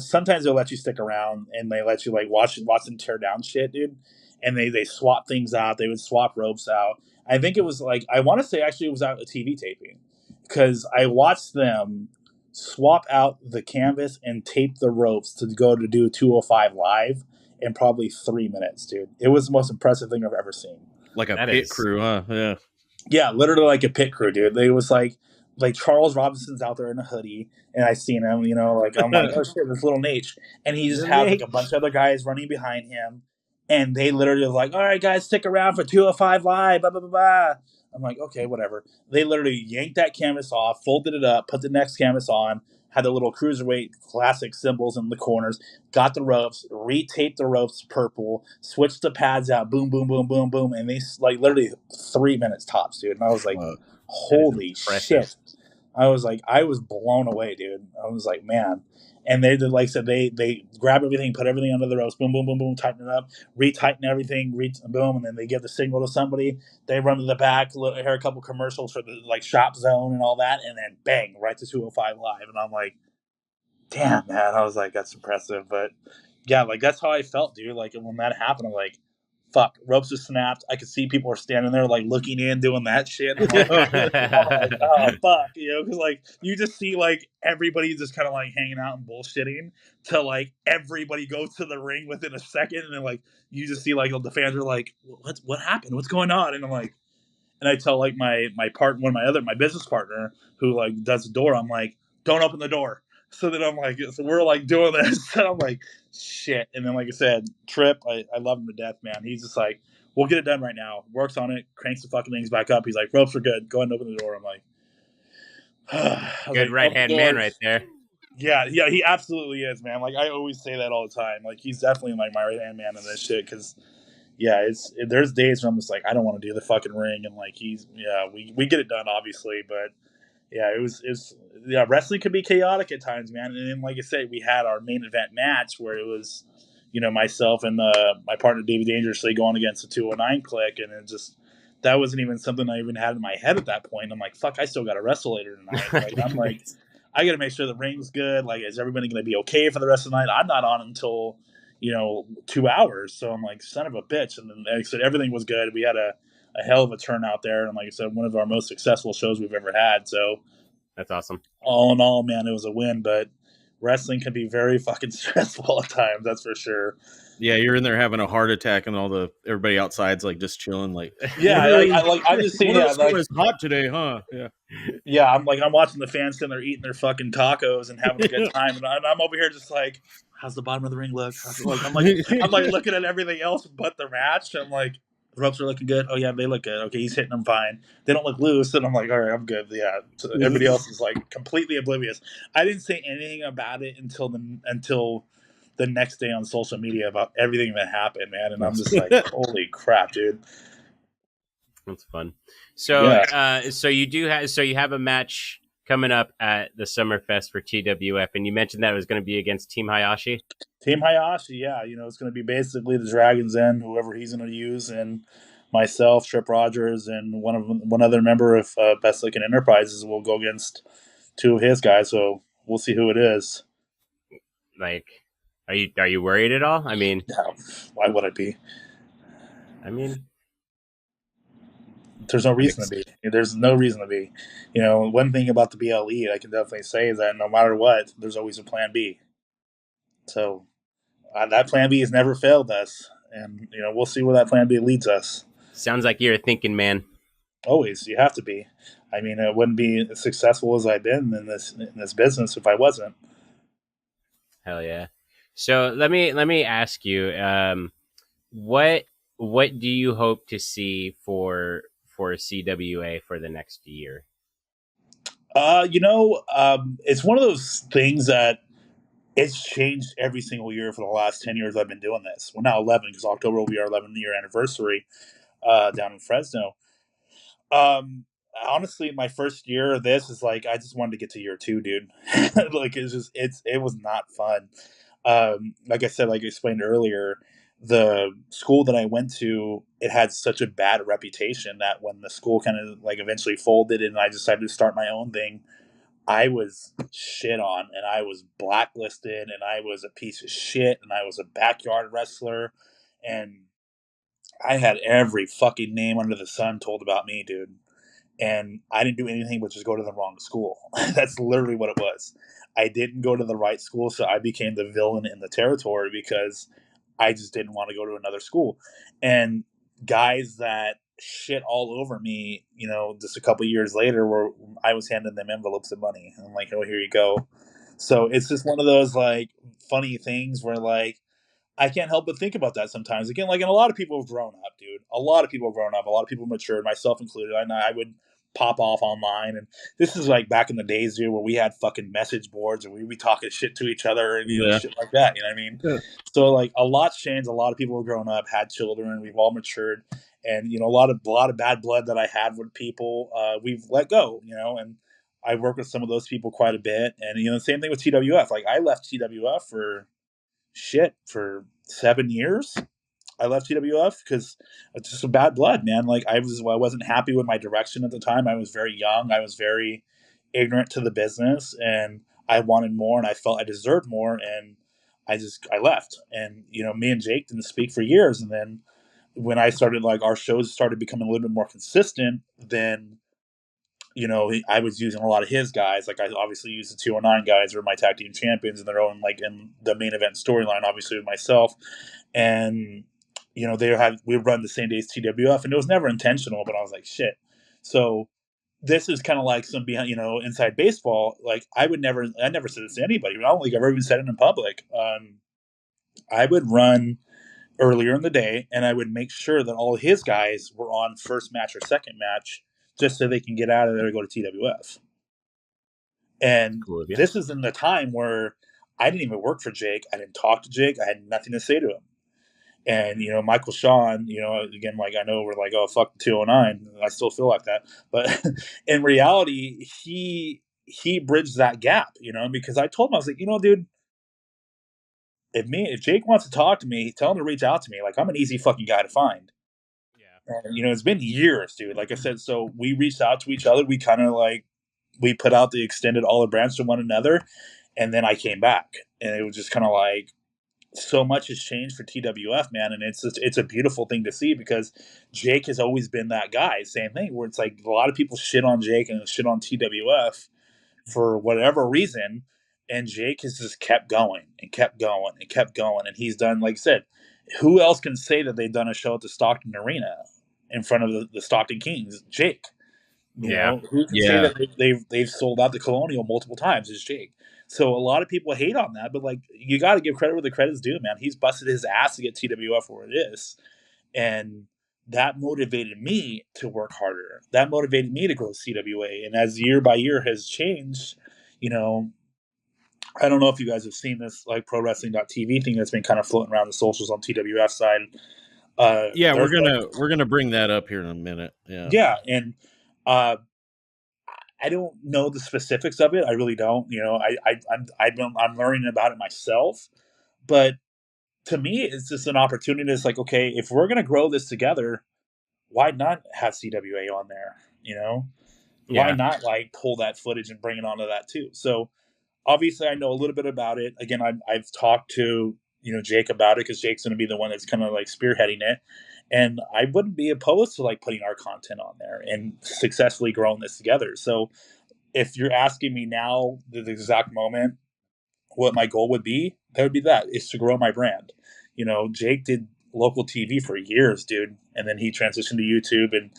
Sometimes they'll let you stick around, and they let you like watch them tear down shit, dude. And they swap things out. They would swap ropes out. I think it was like I want to say actually it was out a TV taping because I watched them swap out the canvas and tape the ropes to go to do 205 live in probably 3 minutes, dude. It was the most impressive thing I've ever seen. Like a That pit is- crew, huh? Yeah. Yeah, literally like a pit crew, dude. It was like Charles Robinson's out there in a hoodie, and I seen him, like I'm like, oh shit, this little Nate, and he just Little has like Nate. a bunch of other guys running behind him, and they literally was like, all right, guys, stick around for 205 live, blah blah blah blah. I'm like, okay, whatever. They literally yanked that canvas off, folded it up, put the next canvas on, had the little cruiserweight classic symbols in the corners, got the ropes, retaped the ropes purple, switched the pads out, boom, boom, boom, boom, boom, and they like literally 3 minutes tops, dude. And I was like, Fuck. That is holy impressive. shit. I was blown away, dude. I was like, man. And they did, like I said, they grab everything, put everything under the ropes, boom, boom, boom, boom, tighten it up, retighten everything, boom, and then they give the signal to somebody. They run to the back, hear a couple commercials for the like shop zone and all that, and then bang, right to 205 live. And I'm like, damn, man. I was like, that's impressive. But yeah, like that's how I felt, dude. Like when that happened, I'm like, fuck, ropes just snapped. I could see people are standing there like looking in, doing that shit. I'm like, oh fuck, because like you just see like everybody just kind of like hanging out and bullshitting to like everybody goes to the ring within a second, and then like you just see like the fans are like, what happened? What's going on? And I'm like, and I tell like my business partner who like does the door, I'm like, don't open the door. So then I'm like, so we're like doing this, and I'm like, shit. And then like I said, Trip, I love him to death, man. He's just like, we'll get it done right now. Works on it, cranks the fucking things back up. He's like, ropes are good. Go ahead and open the door. I'm like, I was Good like, right open the hand man door. right there. Yeah, he absolutely is, man. Like I always say that all the time. Like he's definitely like my right hand man in this shit because yeah, there's days where I'm just like I don't want to do the fucking ring, and like we get it done obviously, but yeah, it's yeah, wrestling could be chaotic at times, man. And then like I said, we had our main event match where it was myself and my partner David Dangerously going against the 209 click, and it just that wasn't even something I even had in my head at that point. I'm like, fuck, I still got to wrestle later tonight. Like I'm like, I got to make sure the ring's good. Like, is everybody going to be okay for the rest of the night? I'm not on until 2 hours, so I'm like, son of a bitch. And then like I said, everything was good. We had a hell of a turnout there, and like I said, one of our most successful shows we've ever had. So That's awesome. all in all, man, it was a win. But wrestling can be very fucking stressful at times. That's for sure. Yeah, you're in there having a heart attack, and everybody outside's like just chilling, like Yeah, I'm just seeing. one of Yeah, us like is hot today, huh? Yeah. yeah, I'm watching the fans sitting there eating their fucking tacos and having a good time, and I'm over here just like, how's the bottom of the ring look? I'm like looking at everything else but the match. I'm like, the ropes are looking good. Oh yeah, they look good. Okay, he's hitting them fine. They don't look loose, and I'm like, all right, I'm good. Yeah. So everybody else is like completely oblivious. I didn't say anything about it until the next day on social media about everything that happened, man. And I'm just like, holy crap, dude. That's fun. So, Yeah. so you have a match coming up at the Summerfest for TWF, and you mentioned that it was going to be against Team Hayashi. Team Hayashi, yeah, it's going to be basically the Dragon's Den, whoever he's going to use, and myself, Trip Rogers, and one other member of Best Looking Enterprises will go against two of his guys. So we'll see who it is. Like, are you worried at all? I mean, Yeah, why would I be? I mean, There's no reason to be. There's no reason to be. One thing about the BLE I can definitely say is that no matter what, there's always a plan B. So that plan B has never failed us, and we'll see where that plan B leads us. sounds like you're a thinking man. Always, you have to be. I mean, it wouldn't be as successful as I've been in this business if I wasn't. Hell yeah. So let me ask you, what do you hope to see for CWA for the next year? It's one of those things that it's changed every single year for the last 10 years I've been doing this. Well, now 11, because October will be our 11-year anniversary down in Fresno. Um, Honestly, my first year of this is like I just wanted to get to year 2, dude. Like it was not fun. Like I said, like I explained earlier, the school that I went to, it had such a bad reputation that when the school kind of like eventually folded and I decided to start my own thing, I was shit on, and I was blacklisted, and I was a piece of shit, and I was a backyard wrestler, and I had every fucking name under the sun told about me, dude. And I didn't do anything but just go to the wrong school. That's literally what it was. I didn't go to the right school, so I became the villain in the territory because I just didn't want to go to another school. And guys that shit all over me, just a couple years later, where I was handing them envelopes of money. I'm like, oh, here you go. So it's just one of those like funny things where like I can't help but think about that sometimes. Again, like, and a lot of people have grown up, dude. A lot of people have grown up. A lot of people matured, myself included. I would pop off online, and this is like back in the days, dude, where we had fucking message boards and we'd be talking shit to each other and Yeah. shit like that. You know what I mean? Yeah. So like a lot's changed. A lot of people have grown up, had children. We've all matured, and a lot of bad blood that I had with people, we've let go. And I work with some of those people quite a bit, and the same thing with TWF. Like I left TWF for 7 years. I left TWF because it's just a bad blood, man. Like I wasn't happy with my direction at the time. I was very young. I was very ignorant to the business, and I wanted more, and I felt I deserved more, and I left. And me and Jake didn't speak for years, and then when I started, like, our shows started becoming a little bit more consistent, then I was using a lot of his guys. Like I obviously used the 209 guys who are my tag team champions in their own, like, in the main event storyline, obviously with myself. And we run the same day as TWF, and it was never intentional, but I was like, shit. So this is kind of like some behind, inside baseball. Like I never said this to anybody. I don't think I've ever even said it in public. I would run earlier in the day, and I would make sure that all his guys were on first match or second match, just so they can get out of there and go to TWF. And Cool of you. this is in the time where I didn't even work for Jake. I didn't talk to Jake. I had nothing to say to him. And Michael Sean, again, like, I know we're like, oh, fuck the 209. I still feel like that, but in reality, he bridged that gap, because I told him, I was like, dude, if Jake wants to talk to me, tell him to reach out to me. Like, I'm an easy fucking guy to find. Yeah. And it's been years, dude. Like I said, so we reached out to each other. We kind of like we put out the extended olive branch to one another, and then I came back, and it was just kind of like, so much has changed for TWF, man, and it's a beautiful thing to see, because Jake has always been that guy. Same thing, where it's like a lot of people shit on Jake and shit on TWF for whatever reason, and Jake has just kept going and kept going and kept going, and he's done, like I said, who else can say that they've done a show at the Stockton Arena in front of the Stockton Kings? Jake. Yeah. Who can say Yeah. that they've sold out the Colonial multiple times? Is Jake. So a lot of people hate on that, but like, you got to give credit where the credit's due, man. He's busted his ass to get TWF where it is, and that motivated me to work harder. That motivated me to grow CWA, and as year by year has changed, I don't know if you guys have seen this, like, pro wrestling.tv thing that's been kind of floating around the socials on TWF side. Yeah, There's we're gonna bring that up here in a minute. Yeah. yeah, and uh, I don't know the specifics of it. I really don't. I'm learning about it myself. But to me, it's just an opportunity. It's like, okay, if we're gonna grow this together, why not have CWA on there? Why Yeah. not, like, pull that footage and bring it onto that too? So obviously, I know a little bit about it. Again, I've talked to Jake about it, because Jake's going to be the one that's kind of like spearheading it, and I wouldn't be opposed to, like, putting our content on there and successfully growing this together. So if you're asking me now, the exact moment, what my goal would be, that would be that, is to grow my brand. Jake did local TV for years, dude, and then he transitioned to YouTube, and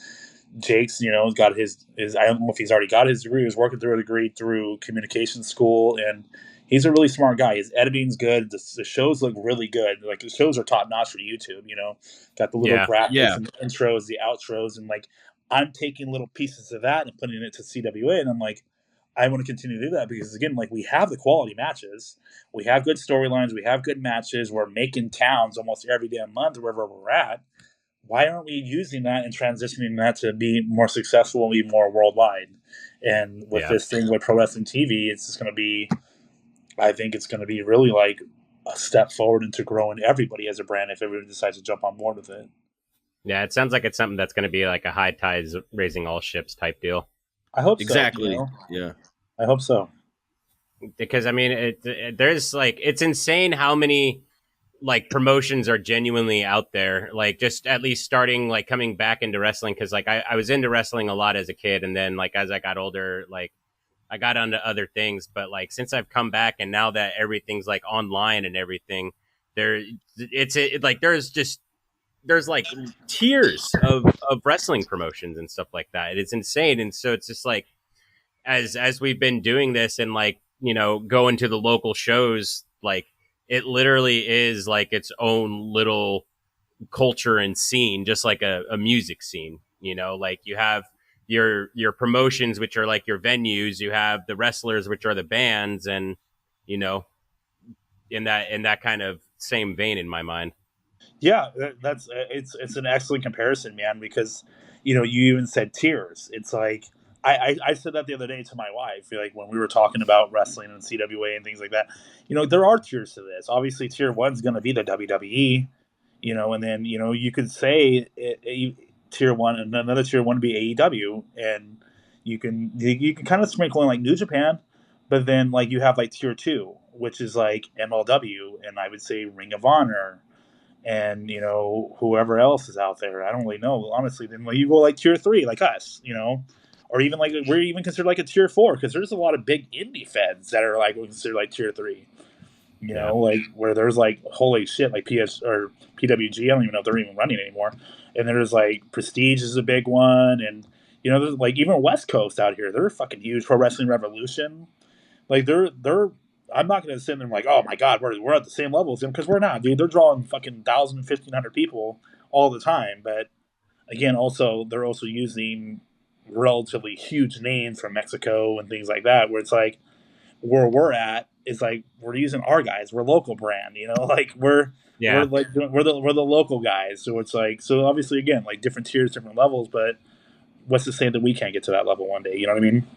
Jake's, got his I don't know if he's already got his degree. He was working through a degree through communication school, and he's a really smart guy. His editing's good. The shows look really good. Like, the shows are top notch for YouTube. Got the little Yeah. graphics Yeah. and the intros, the outros, and like, I'm taking little pieces of that and putting it to CWA, and I'm like, I want to continue to do that, because again, like, we have the quality matches, we have good storylines, we have good matches. We're making towns almost every damn month wherever we're at. Why aren't we using that and transitioning that to be more successful and be more worldwide? And with Yeah. this thing with Pro Wrestling TV, it's just going to be, I think it's going to be really like a step forward into growing everybody as a brand, if everyone decides to jump on board with it. Yeah. It sounds like it's something that's going to be like a high tides raising all ships type deal. I hope so. Exactly. Yeah. I hope so. Because I mean, there's like it's insane how many like promotions are genuinely out there. Like just at least starting like coming back into wrestling because like I was into wrestling a lot as a kid, and then like as I got older, like I got onto other things. But like since I've come back and now that everything's like online and everything, there like there's like tiers of wrestling promotions and stuff like that. It's insane, and so it's just like as we've been doing this and like going to the local shows, like it literally is like its own little culture and scene, just like a music scene. Like you have your promotions, which are like your venues. You have the wrestlers, which are the bands, and you know, in that kind of same vein, in my mind. Yeah, that's it's an excellent comparison, man. Because you even said tiers. It's like I said that the other day to my wife. Like when we were talking about wrestling and CWA and things like that. There are tiers to this. Obviously, tier one's going to be the WWE. And then you could say tier one, and another tier one would be AEW, and you can kind of sprinkle in like New Japan, but then like you have like tier two, which is like MLW, and I would say Ring of Honor, and whoever else is out there. I don't really know honestly. Then like you go like tier three, like us, or even like we're even considered like a tier four because there's a lot of big indie feds that are like considered like tier three. Yeah, Like where there's like holy shit, like PS or PWG. I don't even know if they're even running anymore. And there's like Prestige is a big one, and there's like even West Coast out here. They're fucking huge. Pro Wrestling Revolution, like they're. I'm not going to sit there and like, oh my god, we're at the same level as them because we're not, dude. They're drawing fucking 1,000, 1,500 people all the time. But again, also they're also using relatively huge names from Mexico and things like that, where it's like where we're at is like we're using our guys. We're local brand, like we're yeah. like we're the local guys. So it's like so obviously again like different tiers, different levels. But what's to say that we can't get to that level one day? You know what I mean?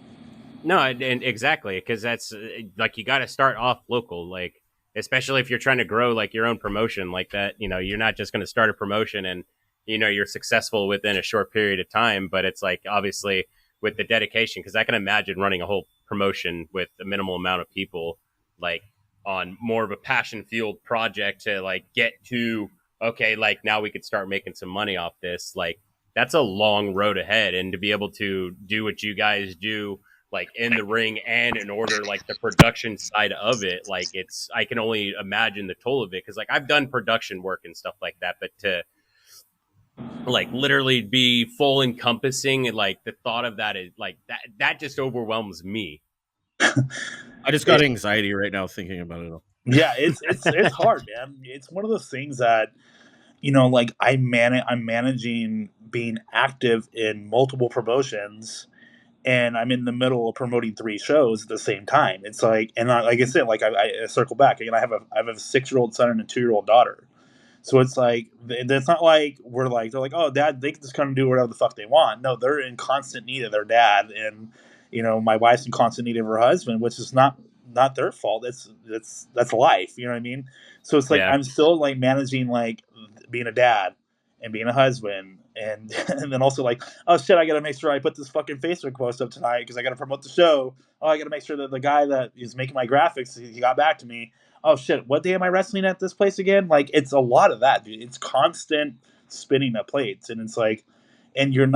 No, and exactly because that's like you got to start off local, like especially if you're trying to grow like your own promotion like that. You're not just going to start a promotion and you're successful within a short period of time, but it's like obviously with the dedication because I can imagine running a whole promotion with a minimal amount of people, like on more of a passion fueled project to like get to okay, like now we could start making some money off this. Like that's a long road ahead, and to be able to do what you guys do like in the ring and in order like the production side of it, like it's I can only imagine the toll of it because like I've done production work and stuff like that, but to like literally be full encompassing and like the thought of that is like that just overwhelms me. I just got It, anxiety right now thinking about it all. yeah, it's hard, man. It's one of those things that like I'm managing being active in multiple promotions, and I'm in the middle of promoting three shows at the same time. It's like, and like I said, like I circle back again. I have a 6-year-old son and a 2-year-old daughter. So it's like it's not like we're like they're like, oh, dad, they can just kind of do whatever the fuck they want. No, they're in constant need of their dad, and my wife's in constant need of her husband, which is not their fault. That's life. You know what I mean? So it's like Yeah, I'm still like managing like being a dad and being a husband, and and then also like, oh shit, I got to make sure I put this fucking Facebook post up tonight because I got to promote the show. Oh, I got to make sure that the guy that is making my graphics, he got back to me. Oh shit, what day am I wrestling at this place again? Like it's a lot of that, dude. It's constant spinning of plates, and it's like, and you're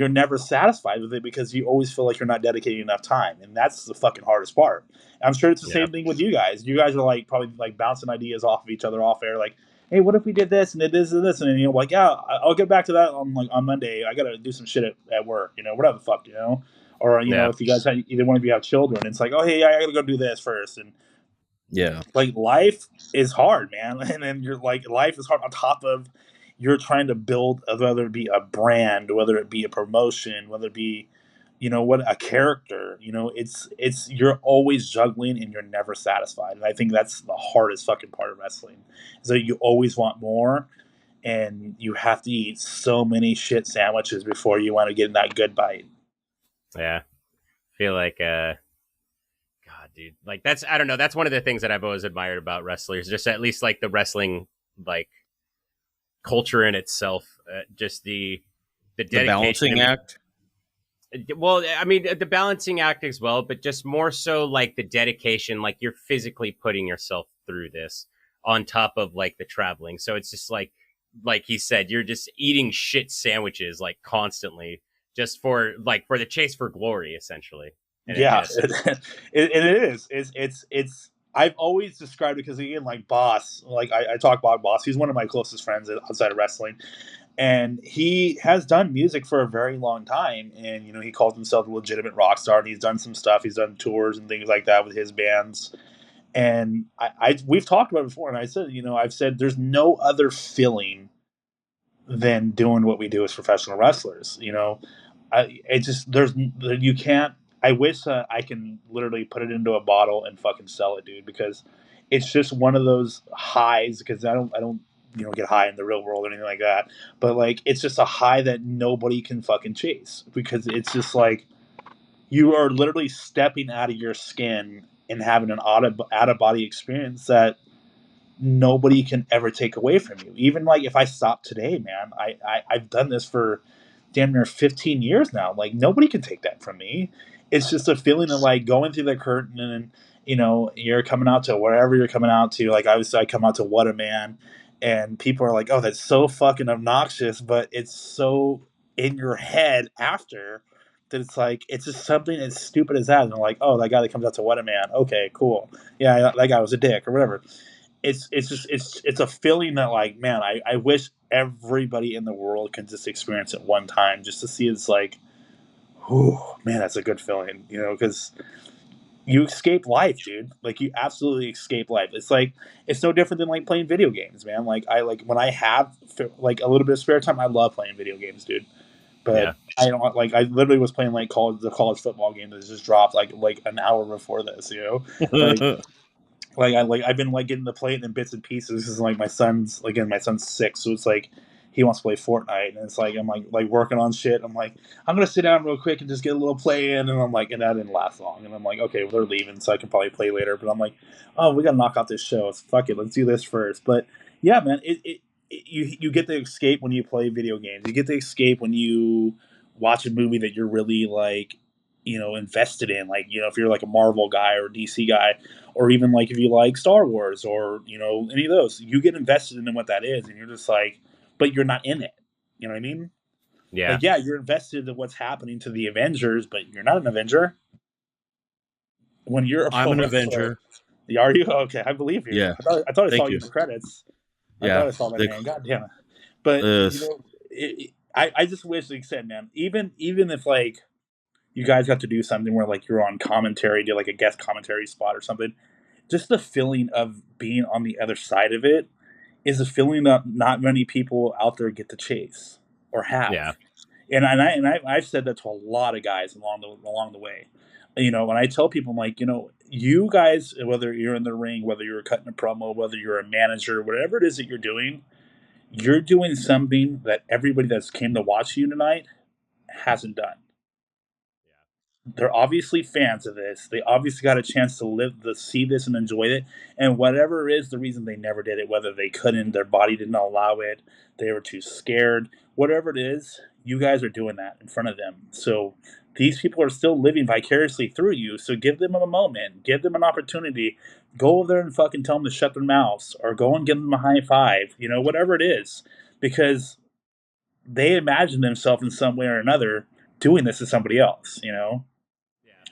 never satisfied with it because you always feel like you're not dedicating enough time, and that's the fucking hardest part. I'm sure it's the yeah, same thing with you guys. You guys are like probably like bouncing ideas off of each other off air, like, hey, what if we did this and did this and this, and then like, yeah, I'll get back to that on like on Monday. I gotta do some shit at work, whatever the fuck, or yeah, if you guys have either one of you have children, it's like, oh hey, I gotta go do this first, and Yeah. like life is hard, man. And then you're like life is hard on top of you're trying to build whether it be a brand, whether it be a promotion, whether it be what a character. It's you're always juggling and you're never satisfied. And I think that's the hardest fucking part of wrestling. So you always want more, and you have to eat so many shit sandwiches before you want to get in that good bite. yeah. Feel like God, dude, like that's I don't know. That's one of the things that I've always admired about wrestlers, just at least like the wrestling like culture in itself, just the The dedication balancing and act. Well, I mean, the balancing act as well, but just more so like the dedication, like you're physically putting yourself through this on top of like the traveling. So it's just like he said, you're just eating shit sandwiches like constantly just for the chase for glory, essentially. And it Yeah, just, it is. It's. I've always described it because again, like Boss, like I talk about Boss. He's one of my closest friends outside of wrestling, and he has done music for a very long time. And he calls himself a legitimate rock star. And he's done some stuff. He's done tours and things like that with his bands. And we've talked about it before. And I said, I've said there's no other feeling than doing what we do as professional wrestlers. It just there's you can't. I wish I can literally put it into a bottle and fucking sell it, dude, because it's just one of those highs. Because I don't get high in the real world or anything like that, but like it's just a high that nobody can fucking chase because it's just like you are literally stepping out of your skin and having an out of body experience that nobody can ever take away from you. Even like if I stop today, man, I've done this for damn near 15 years now. Like nobody can take that from me. It's just a feeling of like going through the curtain and you're coming out to wherever you're coming out to. Like I come out to What a Man, and people are like, "Oh, that's so fucking obnoxious," but it's so in your head after that it's like it's just something as stupid as that. And they're like, "Oh, that guy that comes out to What a Man, okay, cool, yeah, that guy was a dick or whatever." It's a feeling that like, man, I wish everybody in the world can just experience it one time just to see it's like, whew, man, that's a good feeling, because you escape life, dude. Like you absolutely escape life. It's like it's no different than like playing video games, man. Like I like when I have like a little bit of spare time, I love playing video games, dude. But yeah. I don't like. I literally was playing like the college football game that just dropped like an hour before this. Like I've been like getting to play it in bits and pieces because like my son's 6, so it's like he wants to play Fortnite, and it's like I'm like working on shit. I'm like I'm gonna sit down real quick and just get a little play in, and I'm like, and that didn't last long, and I'm like, okay, well they're leaving, so I can probably play later. But I'm like, oh, we gotta knock out this show. It's fuck it, let's do this first. But yeah, man, you get to escape when you play video games. You get to escape when you watch a movie that you're really like invested in. Like if you're like a Marvel guy or a DC guy, or even like if you like Star Wars or any of those, you get invested in what that is, and you're just like, but you're not in it. You know what I mean? Yeah. Like, yeah, you're invested in what's happening to the Avengers, but you're not an Avenger. When you're a I'm pro an wrestler, Avenger. are you? Okay, I believe you. Yeah. I thought I saw Thank you you. in the credits. I Yeah. thought I saw that The name. God damn it! But I just wish, like I said, man. Even if like you guys have to do something where like you're on commentary, do like a guest commentary spot or something, just the feeling of being on the other side of it is a feeling that not many people out there get to chase or have. Yeah. I've said that to a lot of guys along the way. When I tell people, I'm like, you guys, whether you're in the ring, whether you're cutting a promo, whether you're a manager, whatever it is that you're doing something that everybody that's came to watch you tonight hasn't done. They're obviously fans of this. They obviously got a chance to see this and enjoy it. And whatever is the reason they never did it, whether they couldn't, their body didn't allow it, they were too scared, whatever it is, you guys are doing that in front of them. So these people are still living vicariously through you. So give them a moment, give them an opportunity. Go over there and fucking tell them to shut their mouths, or go and give them a high five, whatever it is, because they imagine themselves in some way or another doing this to somebody else.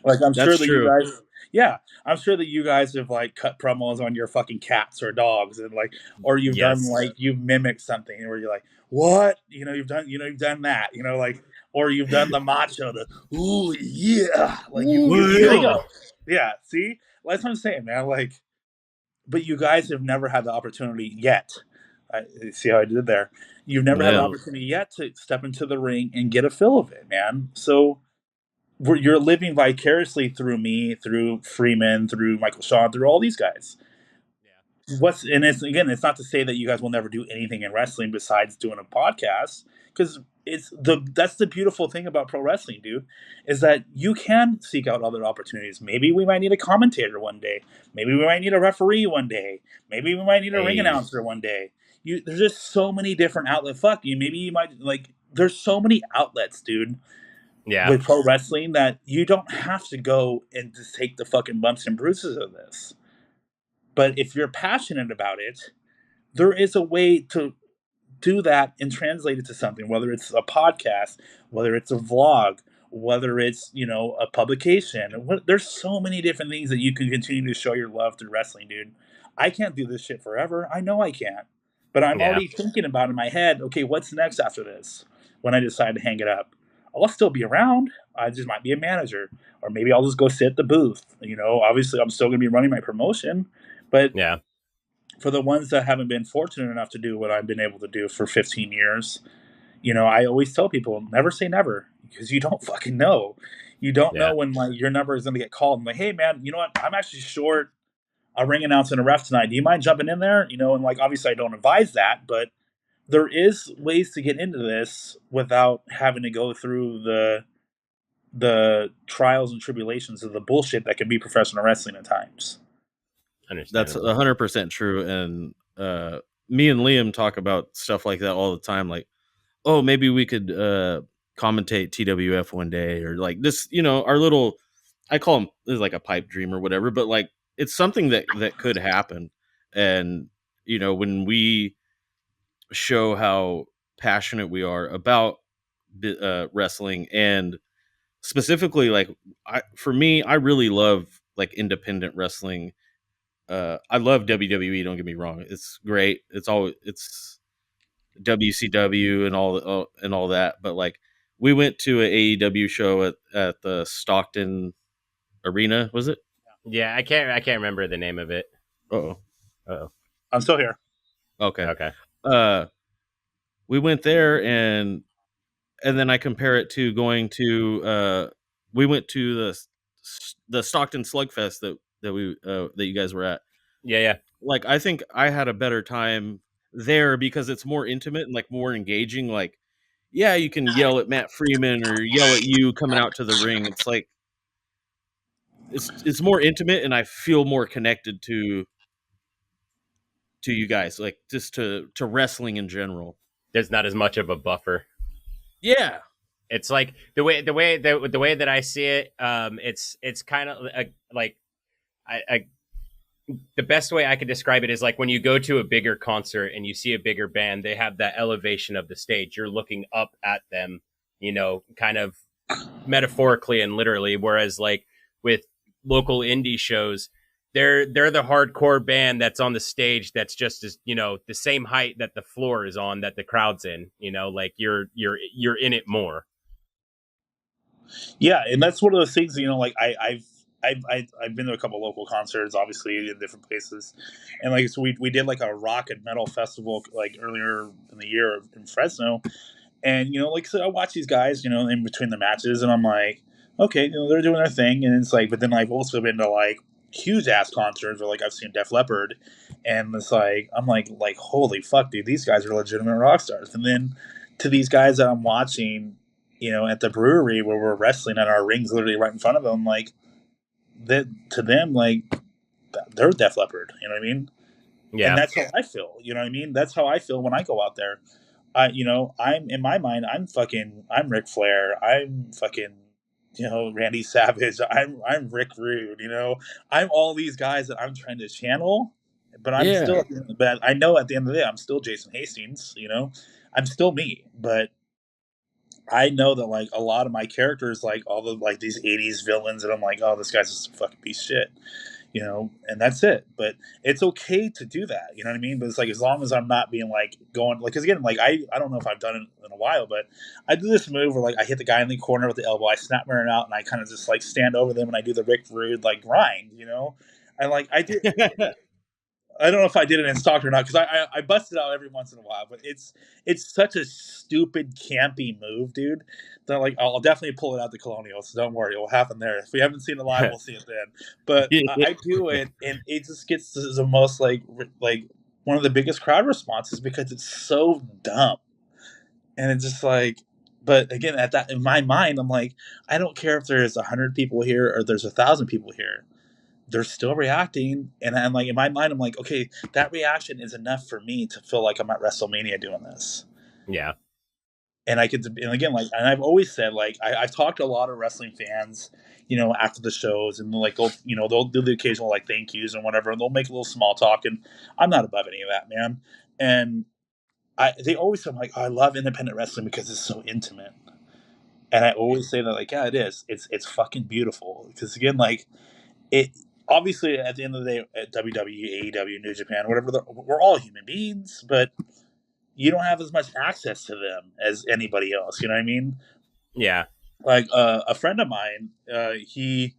Like I'm That's sure that you true. guys, yeah, I'm sure that you guys have like cut promos on your fucking cats or dogs, and like, or you've done Yes. like you've mimicked something where you're like, what, you've done that, like, or you've done the macho, the ooh yeah, like Ooh, there you yeah. go, yeah. See, that's what I'm saying, man. Like, but you guys have never had the opportunity yet. See how I did there? You've never had the Yeah. opportunity yet to step into the ring and get a feel of it, man. So you're living vicariously through me, through Freeman, through Michael Shaw, through all these guys. It's not to say that you guys will never do anything in wrestling besides doing a podcast, because that's the beautiful thing about pro wrestling, dude, is that you can seek out other opportunities. Maybe we might need a commentator one day. Maybe we might need a referee one day. Maybe we might need a ring Hey. announcer one day. There's just so many different outlets. Fuck you. Maybe you might like. There's so many outlets, dude, Yeah. with pro wrestling that you don't have to go and just take the fucking bumps and bruises of this. But if you're passionate about it, there is a way to do that and translate it to something, whether it's a podcast, whether it's a vlog, whether it's, a publication. There's so many different things that you can continue to show your love through wrestling, dude. I can't do this shit forever. I know I can't. But I'm Yeah. already thinking about in my head, okay, what's next after this when I decide to hang it up? I'll still be around. I just might be a manager. Or maybe I'll just go sit at the booth. Obviously I'm still going to be running my promotion. But Yeah. for the ones that haven't been fortunate enough to do what I've been able to do for 15 years, I always tell people never say never because you don't fucking know. You don't Yeah. know when your number is going to get called. I'm like, hey man, you know what? I'm actually short a ring announcer and a ref tonight. Do you mind jumping in there? And obviously I don't advise that, but there is ways to get into this without having to go through the trials and tribulations of the bullshit that can be professional wrestling at times. That's Understandable. 100% true. And me and Liam talk about stuff like that all the time. Like, oh, maybe we could commentate TWF one day, or like this, our little, I call him is like a pipe dream or whatever, but like it's something that could happen. And when we show how passionate we are about wrestling, and specifically like for me, I really love like independent wrestling. I love WWE. Don't get me wrong; it's great. It's WCW and all that. But like, we went to an AEW show at the Stockton Arena. Was it? Yeah, I can't remember the name of it. Oh, Oh. I'm still here. okay. Okay. Uh, we went there, and then I compare it to going to we went to the Stockton Slugfest that you guys were at. Yeah, yeah. Like, I think I had a better time there because it's more intimate and like more engaging. Like, yeah, you can yell at Matt Freeman or yell at you coming out to the ring. It's like it's more intimate, and I feel more connected to you guys, like just to wrestling in general. There's not as much of a buffer. Yeah. It's like the way that I see it. It's kind of like I the best way I could describe it is like when you go to a bigger concert and you see a bigger band, they have that elevation of the stage. You're looking up at them, kind of metaphorically and literally. Whereas like with local indie shows, they're the hardcore band that's on the stage that's just as the same height that the floor is on that the crowd's in. Like you're in it more. Yeah, and that's one of those things. Like I've been to a couple local concerts, obviously in different places, and like so we did like a rock and metal festival like earlier in the year in Fresno, and like so I watch these guys, in between the matches, and I'm like, okay, they're doing their thing, and it's like, but then I've also been to like huge ass concerts where like I've seen Def Leppard, and it's like I'm like holy fuck, dude, these guys are legitimate rock stars, and then to these guys that I'm watching, at the brewery where we're wrestling and our rings literally right in front of them, like that to them, like they're Def Leppard, you know what I mean? And Yeah. that's how I feel, you know what I mean? That's how I feel when I go out there. I'm in my mind, I'm Ric Flair, I'm fucking, Randy Savage, I'm Rick Rude, I'm all these guys that I'm trying to channel, but I'm Yeah. still, but I know at the end of the day, I'm still Jason Hastings, I'm still me, but I know that like a lot of my characters, like all the like these '80s villains, and I'm like, oh, this guy's just a fucking piece of shit, and that's it. But it's okay to do that, you know what I mean? But it's like as long as I'm not being like going like, because again, like I don't know if I've done it in a while, but I do this move where like I hit the guy in the corner with the elbow, I snap my out, and I kind of just like stand over them, and I do the Rick Rude like grind, and like I did. I don't know if I did it in stock or not because I bust it out every once in a while, but it's such a stupid campy move, dude. That like I'll definitely pull it out the Colonial, so don't worry, it will happen there. If we haven't seen it live, we'll see it then. But I do it, and it just gets to the most like one of the biggest crowd responses because it's so dumb, and it's just like. But again, at that in my mind, I'm like, I don't care if there's 100 people here or there's 1,000 people here, they're still reacting, and I'm like in my mind I'm like, okay, that reaction is enough for me to feel like I'm at WrestleMania doing this. Yeah. And and again, like, and I've always said, like, I've talked to a lot of wrestling fans, after the shows, and like, they'll do the occasional like thank yous and whatever, and they'll make a little small talk, and I'm not above any of that, man. And they always say, like, oh, I love independent wrestling because it's so intimate, and I always say that, like, yeah, it is. It's fucking beautiful because again, like, it obviously at the end of the day, at WWE, AEW, New Japan, whatever, we're all human beings, but you don't have as much access to them as anybody else. You know what I mean? Yeah. Like a friend of mine, he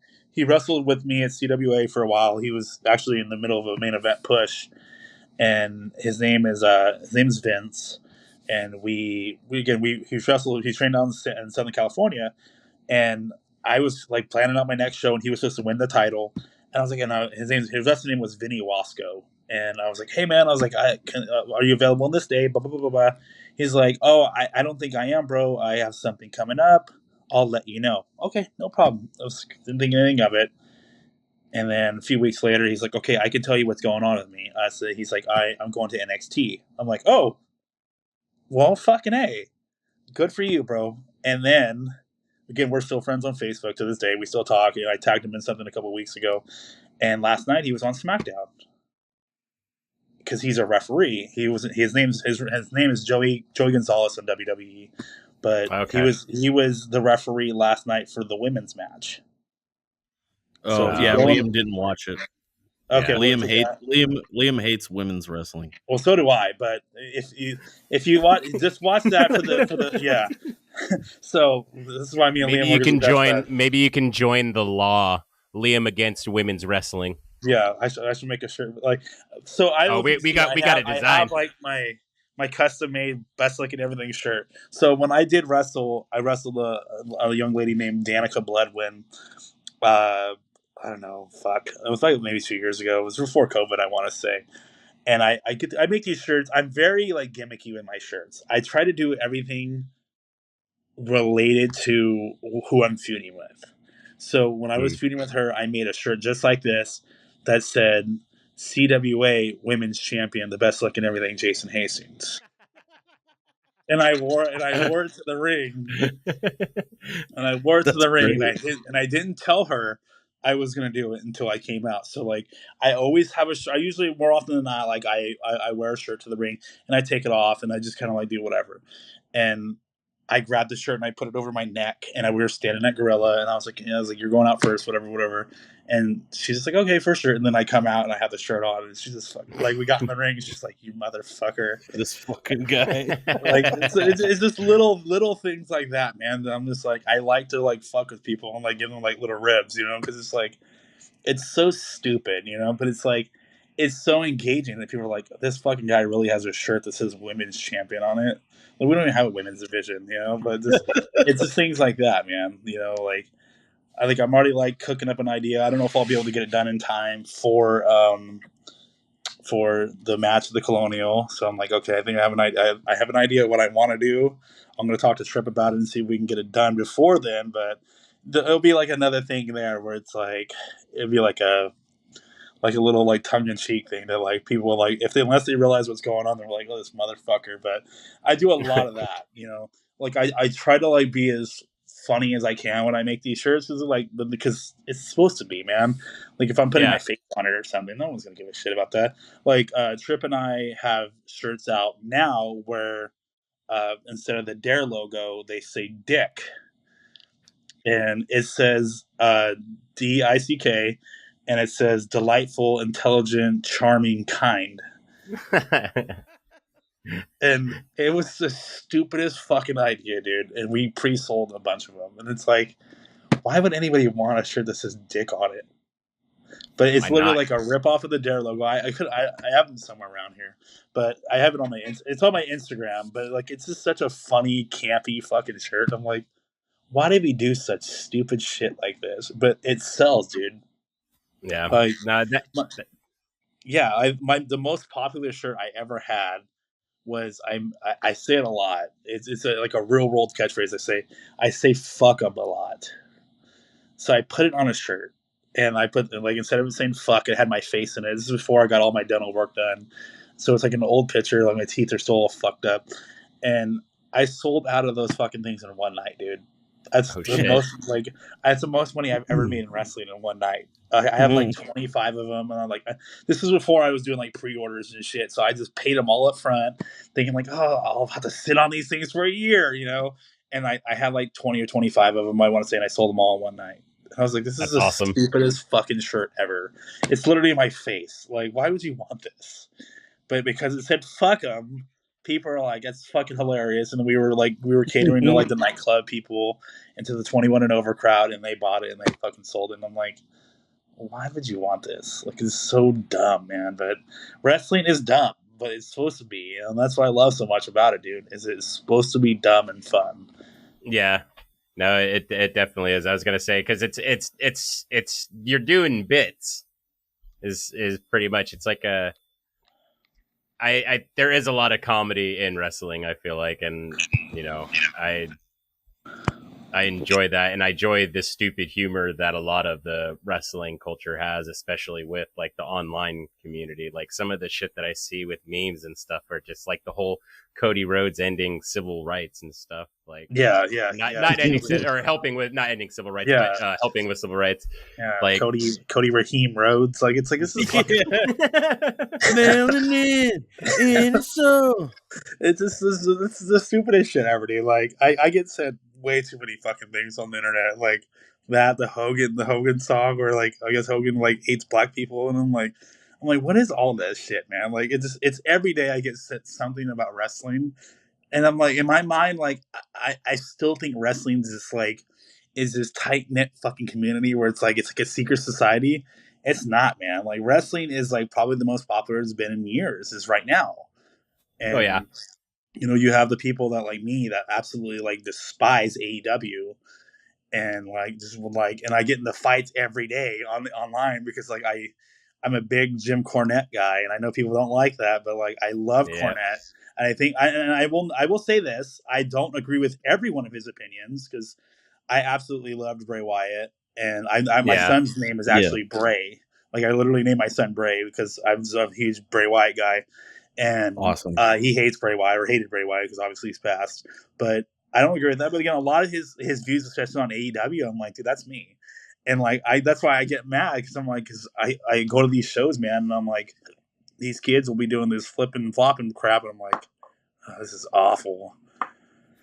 wrestled with me at CWA for a while. He was actually in the middle of a main event push, and his name is Vince, and he wrestled. He trained down in Southern California, and I was like planning out my next show, and he was supposed to win the title. And I was like, his wrestling name was Vinny Wasco, and I was like, hey man, I was like, are you available on this day? Blah blah blah blah blah. He's like, oh, I don't think I am, bro. I have something coming up. I'll let you know. Okay, no problem. Didn't think anything of it. And then a few weeks later, he's like, okay, I can tell you what's going on with me. So he's like, I'm going to NXT. I'm like, oh, well, fucking A. Good for you, bro. And then again, we're still friends on Facebook to this day. We still talk. I tagged him in something a couple of weeks ago, and last night he was on SmackDown because he's a referee. His name is Joey Gonzalez in WWE, but Okay. he was the referee last night for the women's match. So Oh if you yeah, go on, Liam didn't watch it. okay, Yeah. well, Liam hates women's wrestling. well, so do I. But if you watch, just watch that for the yeah. So this is why me and Maybe Liam you are can good best join. friends. Maybe you can join the law. Liam against women's wrestling. Yeah, I should make a shirt. Like, so I Oh, don't know if you we see, got a I design. have like my custom made best looking everything shirt. So when I did wrestle, I wrestled a young lady named Danica Bloodwin. Uh, I don't know, fuck. It was like maybe 2 years ago. It was before COVID, I want to say. And I make these shirts. I'm very like gimmicky with my shirts. I try to do everything related to who I'm feuding with. So when I was feuding with her, I made a shirt just like this that said CWA Women's Champion, the best looking everything, Jason Hastings. And I wore it to the ring, and I wore it to That's the ring, great. and I didn't tell her I was gonna do it until I came out. So like I always have I usually more often than not like I wear a shirt to the ring and I take it off and I just kind of like do whatever. And I grabbed the shirt and I put it over my neck and we were standing at Gorilla and I was like you're going out first, whatever, whatever. And she's just like, okay, for sure. And then I come out and I have the shirt on and she's just like we got in the ring and she's like, you motherfucker. This fucking guy. Like it's just little things like that, man. That I'm just like I like to like fuck with people and like give them like little ribs, because it's like it's so stupid, but it's like it's so engaging that people are like, this fucking guy really has a shirt that says women's champion on it. Like, we don't even have a women's division, but it's just things like that, man. Like I think I'm already like cooking up an idea. I don't know if I'll be able to get it done in time for the match of the Colonial. So I'm like, okay, I think I have an idea. I have an idea of what I want to do. I'm going to talk to Trip about it and see if we can get it done before then. But it'll be like another thing there where it's like it'll be like a little like tongue in cheek thing that like people will like unless they realize what's going on, they're like, oh, this motherfucker. But I do a lot of that, Like I try to like be as funny as I can when I make these shirts because it's supposed to be, man. Like if I'm putting my face on it or something, no one's gonna give a shit about that. Like Trip and I have shirts out now where instead of the Dare logo, they say Dick, and it says DICK, and it says delightful, intelligent, charming, kind. And it was the stupidest fucking idea, dude. And we pre-sold a bunch of them. And it's like, why would anybody want a shirt that says dick on it? But it's literally like a rip off of the Dare logo. I have them somewhere around here, but I have it on it's on my Instagram. But like, it's just such a funny, campy fucking shirt. I'm like, why did we do such stupid shit like this? But it sells, dude. Yeah. Like, No, the most popular shirt I ever had was I say it a lot. It's like a real world catchphrase. I say fuck up a lot. So I put it on a shirt, and I put like instead of saying fuck, it had my face in it. This is before I got all my dental work done. So it's like an old picture. Like my teeth are still all fucked up, and I sold out of those fucking things in one night, dude. That's Oh the shit. most that's the most money I've ever made in wrestling in one night. I have like 25 of them, and I'm like, this was before I was doing like pre-orders and shit. So I just paid them all up front, thinking like, oh, I'll have to sit on these things for a year, you know. And I had like 20 or 25 of them. I want to say, and I sold them all in one night. And I was like, this is That's the awesome. stupidest fucking shirt ever. It's literally in my face. Like, why would you want this? But because it said fuck them, people are like, it's fucking hilarious. And we were catering to like the nightclub people and to the 21 and over crowd, and they bought it and they fucking sold it. And I'm like, why would you want this? Like, it's so dumb, man. But wrestling is dumb, but it's supposed to be, and that's what I love so much about it, dude. Is it's supposed to be dumb and fun. Yeah. No, it definitely is. I was gonna say because it's you're doing bits is pretty much it's like a I there is a lot of comedy in wrestling. I feel like, and you know, I enjoy that, and I enjoy this stupid humor that a lot of the wrestling culture has, especially with like the online community. Like some of the shit that I see with memes and stuff are just like the whole Cody Rhodes ending civil rights and stuff. Like Yeah, not ending or helping with not ending civil rights, yeah, but helping with civil rights. yeah. Like Cody Raheem Rhodes, like it's like this is fucking. Melanin in the soul. It's just this is the stupidest shit ever, dude. Like I get sent way too many fucking things on the internet, like that the Hogan song, where like I guess Hogan like hates black people, and I'm like, what is all this shit, man? Like it's every day I get sent something about wrestling, and I'm like, in my mind, like I still think wrestling is this tight knit fucking community where it's like a secret society. It's not, man. Like wrestling is like probably the most popular it's been in years. Is right now. oh yeah, And you know, you have the people that like me that absolutely like despise AEW, and like just like, and I get in the fights every day online because like I'm a big Jim Cornette guy, and I know people don't like that, but like I love yeah, Cornette, and I think I will say this: I don't agree with every one of his opinions because I absolutely loved Bray Wyatt, and my yeah, son's name is Yeah. actually Bray. Like I literally named my son Bray because I'm a huge Bray Wyatt guy, and Awesome. he hates Bray Wyatt or hated Bray Wyatt because obviously he's passed. But I don't agree with that. But again, a lot of his views, especially on AEW, I'm like, dude, that's me. And like that's why I get mad because I'm like, because I go to these shows, man, and I'm like, these kids will be doing this flipping and flopping crap, and I'm like, oh, this is awful.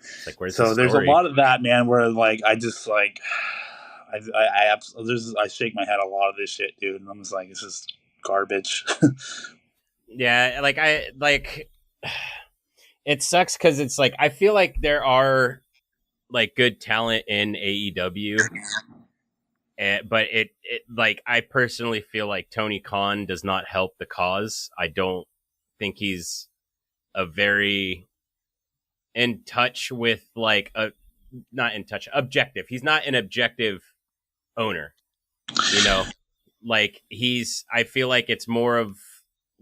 it's like where's the So there's a story? lot of that, man, where like I just like I shake my head a lot of this shit, dude, and I'm just like, this is garbage. Yeah, like I like it sucks because it's like I feel like there are like good talent in AEW, but it like I personally feel like Tony Khan does not help the cause. I don't think he's a very in touch with like a not in touch objective. He's not an objective owner, you know. Like he's I feel like it's more of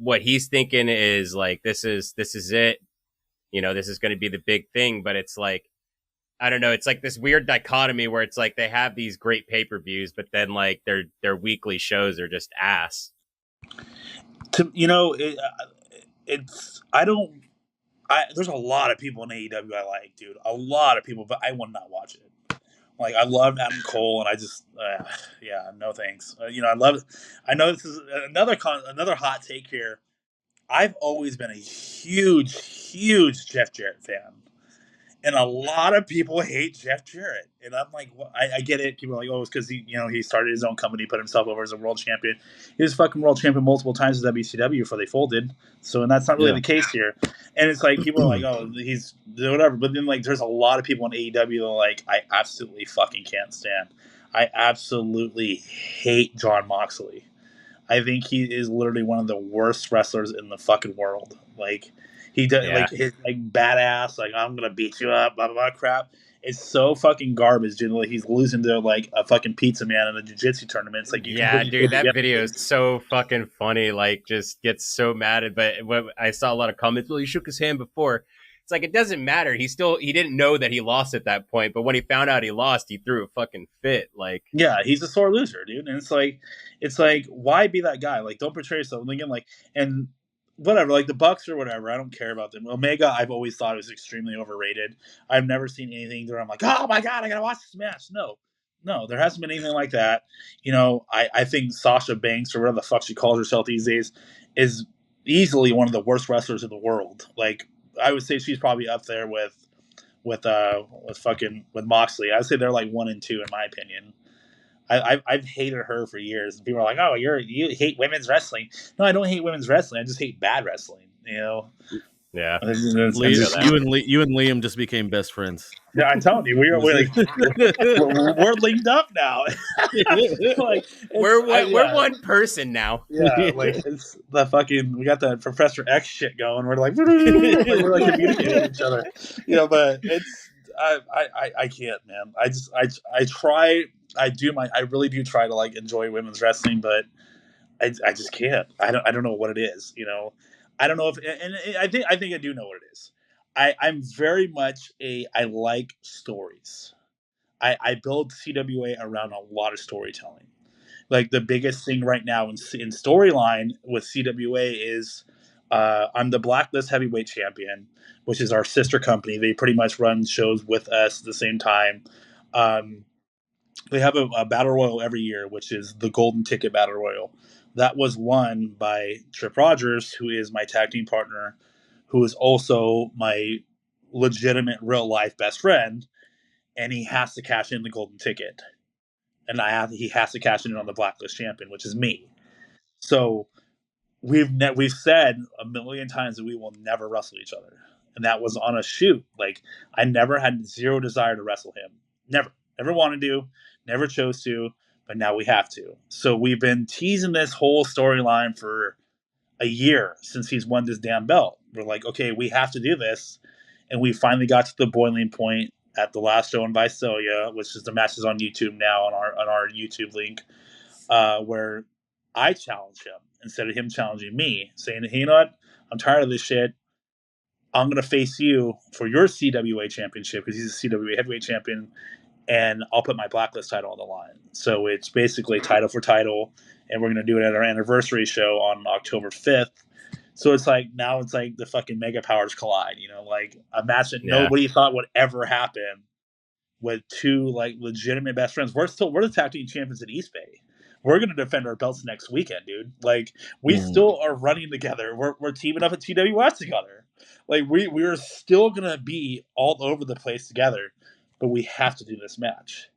what he's thinking is like this is it, you know, this is going to be the big thing, but it's like I don't know, it's like this weird dichotomy where it's like they have these great pay-per-views but then like their weekly shows are just ass. You know, it's I don't. There's a lot of people in AEW I like, dude. A lot of people, but I would not watch it. Like I love Adam Cole, and I just, yeah, no thanks. You know, I love. I know this is another hot take here. I've always been a huge Jeff Jarrett fan, and a lot of people hate Jeff Jarrett. And I'm like, well, I get it. People are like, oh, it's because he started his own company, put himself over as a world champion. He was fucking world champion multiple times at WCW before they folded. So, and that's not really Yeah. the case here. And it's like people are like, oh, he's whatever. But then like, there's a lot of people in AEW that are like, I absolutely fucking can't stand. I absolutely hate John Moxley. I think he is literally one of the worst wrestlers in the fucking world. Like he does, Yeah. like his like badass, like I'm gonna beat you up, blah blah blah crap. It's so fucking garbage, dude. Like he's losing to like a fucking pizza man in a jiu-jitsu tournament. It's like Yeah, dude, that video is so fucking funny. Like, just gets so mad. But when I saw a lot of comments, well, he shook his hand before. It's like it doesn't matter. He didn't know that he lost at that point. But when he found out he lost, he threw a fucking fit. Like, yeah, he's a sore loser, dude. And it's like why be that guy? Like, don't portray yourself. And again, like, and whatever, like the Bucks or whatever. I don't care about them. Omega, I've always thought was extremely overrated. I've never seen anything where I'm like, oh my god, I gotta watch this match. No, there hasn't been anything like that. I think Sasha Banks or whatever the fuck she calls herself these days is easily one of the worst wrestlers in the world. Like I would say she's probably up there with Moxley. I'd say they're like 1 and 2 in my opinion. I've hated her for years, and people are like, "Oh, you hate women's wrestling." No, I don't hate women's wrestling. I just hate bad wrestling. Yeah. You and Liam just became best friends. Yeah, I'm telling you, we're linked up now. Like we're one person now. Yeah, like it's the fucking we got the Professor X shit going. We're like we're like communicating with each other, But it's I can't, man. I try. I really do try to like enjoy women's wrestling, but I just can't. I don't know what it is. I don't know if and I think I do know what it is. I'm very much I like stories. I build CWA around a lot of storytelling. Like the biggest thing right now in storyline with CWA is I'm the Blacklist Heavyweight Champion, which is our sister company. They pretty much run shows with us at the same time. They have a battle royal every year, which is the Golden Ticket Battle Royal. That was won by Trip Rogers, who is my tag team partner, who is also my legitimate real life best friend, and he has to cash in the Golden Ticket, and he has to cash in on the Blacklist Champion, which is me. So we've said a million times that we will never wrestle each other, and that was on a shoot. Like I never had zero desire to wrestle him, never wanted to, never chose to, but now we have to. So we've been teasing this whole storyline for a year since he's won this damn belt. We're like, okay, we have to do this, and we finally got to the boiling point at the last show in Visalia, which is the matches on YouTube now on our YouTube link, where I challenge him instead of him challenging me, saying, hey, you know what? I'm tired of this shit. I'm going to face you for your CWA championship because he's a CWA heavyweight champion, and I'll put my Blacklist title on the line. So it's basically title for title, and we're going to do it at our anniversary show on October 5th. So it's like now it's like the fucking mega powers collide, like a match that nobody thought would ever happen with two like legitimate best friends. We're the tag team champions at East Bay. We're gonna defend our belts next weekend, dude. Like we still are running together. We're teaming up at TWS together. Like we're still gonna be all over the place together, but we have to do this match.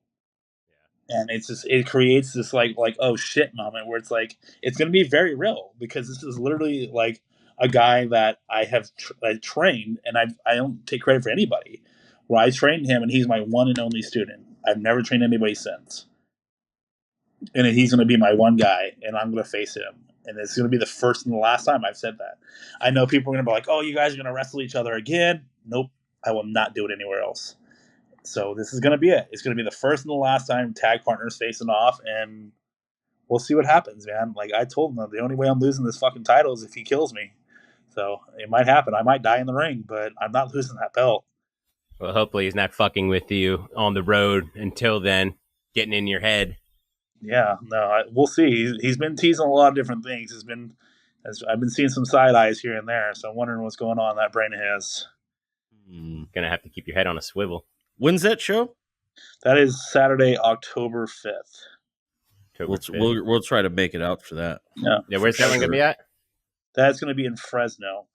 And it creates this like oh shit moment where it's like it's gonna be very real because this is literally like a guy that I have trained, and I don't take credit for anybody. Where I trained him, and he's my one and only student. I've never trained anybody since, and he's going to be my one guy, and I'm going to face him, and it's going to be the first and the last time I've said that. I know people are going to be like, "Oh, you guys are going to wrestle each other again?" Nope, I will not do it anywhere else. So this is going to be it. It's going to be the first and the last time tag partners facing off, and we'll see what happens, man. Like I told him, the only way I'm losing this fucking title is if he kills me. So it might happen. I might die in the ring, but I'm not losing that belt. Well, hopefully he's not fucking with you on the road until then, getting in your head. Yeah, no, we'll see. He's been teasing a lot of different things. I've been seeing some side eyes here and there, so I'm wondering what's going on in that brain of his. Gonna have to keep your head on a swivel. When's that show? That is Saturday, October 5th. We'll try to make it out for that. Yeah. Where's that one gonna be at? That's gonna be in Fresno.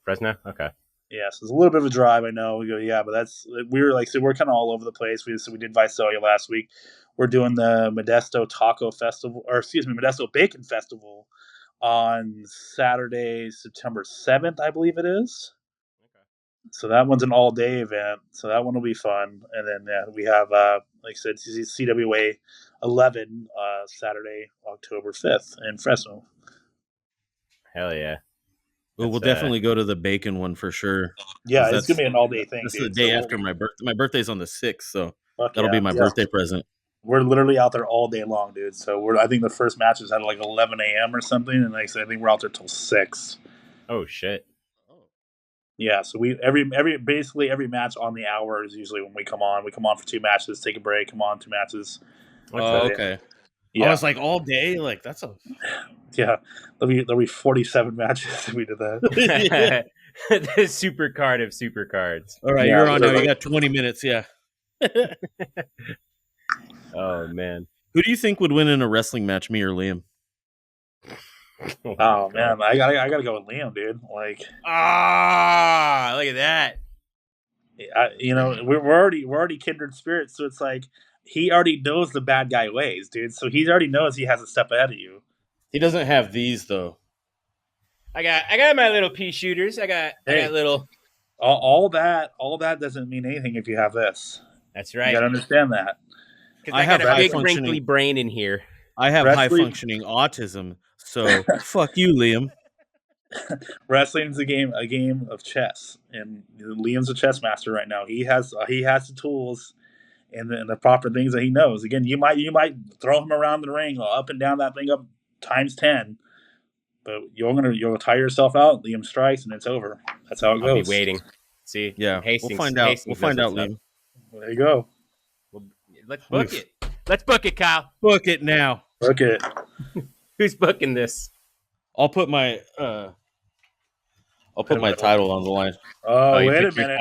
Fresno? Okay. Yeah, so it's a little bit of a drive, I know. We go, yeah, but we're kind of all over the place. We did Visalia last week. We're doing the Modesto Taco Festival, or excuse me, Modesto Bacon Festival on Saturday, September 7th, I believe it is. Okay. So that one's an all-day event, so that one will be fun. And then we have, like I said, CWA 11 Saturday, October 5th in Fresno. Hell yeah. Well, we'll definitely go to the bacon one for sure. Yeah, it's gonna be an all-day thing. This is the day after my birthday. My birthday's on the 6th, so that'll be my birthday present. We're literally out there all day long, dude. So I think the first match is at like 11 a.m. or something, and like I said, I think we're out there till 6. Oh shit. Yeah, so basically every match on the hour is usually when we come on. We come on for 2 matches, take a break, come on 2 matches. Oh, okay. I was like, all day? Like, that's a... Yeah. There'll be 47 matches if we did that. The super card of super cards. All right, Yeah, you're on now. You literally. got 20 minutes, yeah. Oh, man. Who do you think would win in a wrestling match, me or Liam? Oh man, I gotta go with Liam, dude. Like, look at that. you know, we're already kindred spirits, so it's like he already knows the bad guy ways, dude. So he already knows he has a step ahead of you. He doesn't have these though. I got my little pea shooters. I got little. All that doesn't mean anything if you have this. That's right. You gotta understand that. Because I got a big wrinkly brain in here. I have high functioning autism, so fuck you, Liam. Wrestling's a game of chess, and Liam's a chess master right now. He has the tools and the proper things that he knows. Again, you might throw him around the ring, up and down that thing up times 10, but you'll tire yourself out. Liam strikes, and it's over. That's how it goes. I'll be waiting. See, yeah, Hastings, we'll find out. Hastings we'll find out, Liam. There you go. Well, let's book it. Let's book it, Kyle. Book it now. Book it. Who's booking this? I'll put my title on the line. Oh, wait a minute.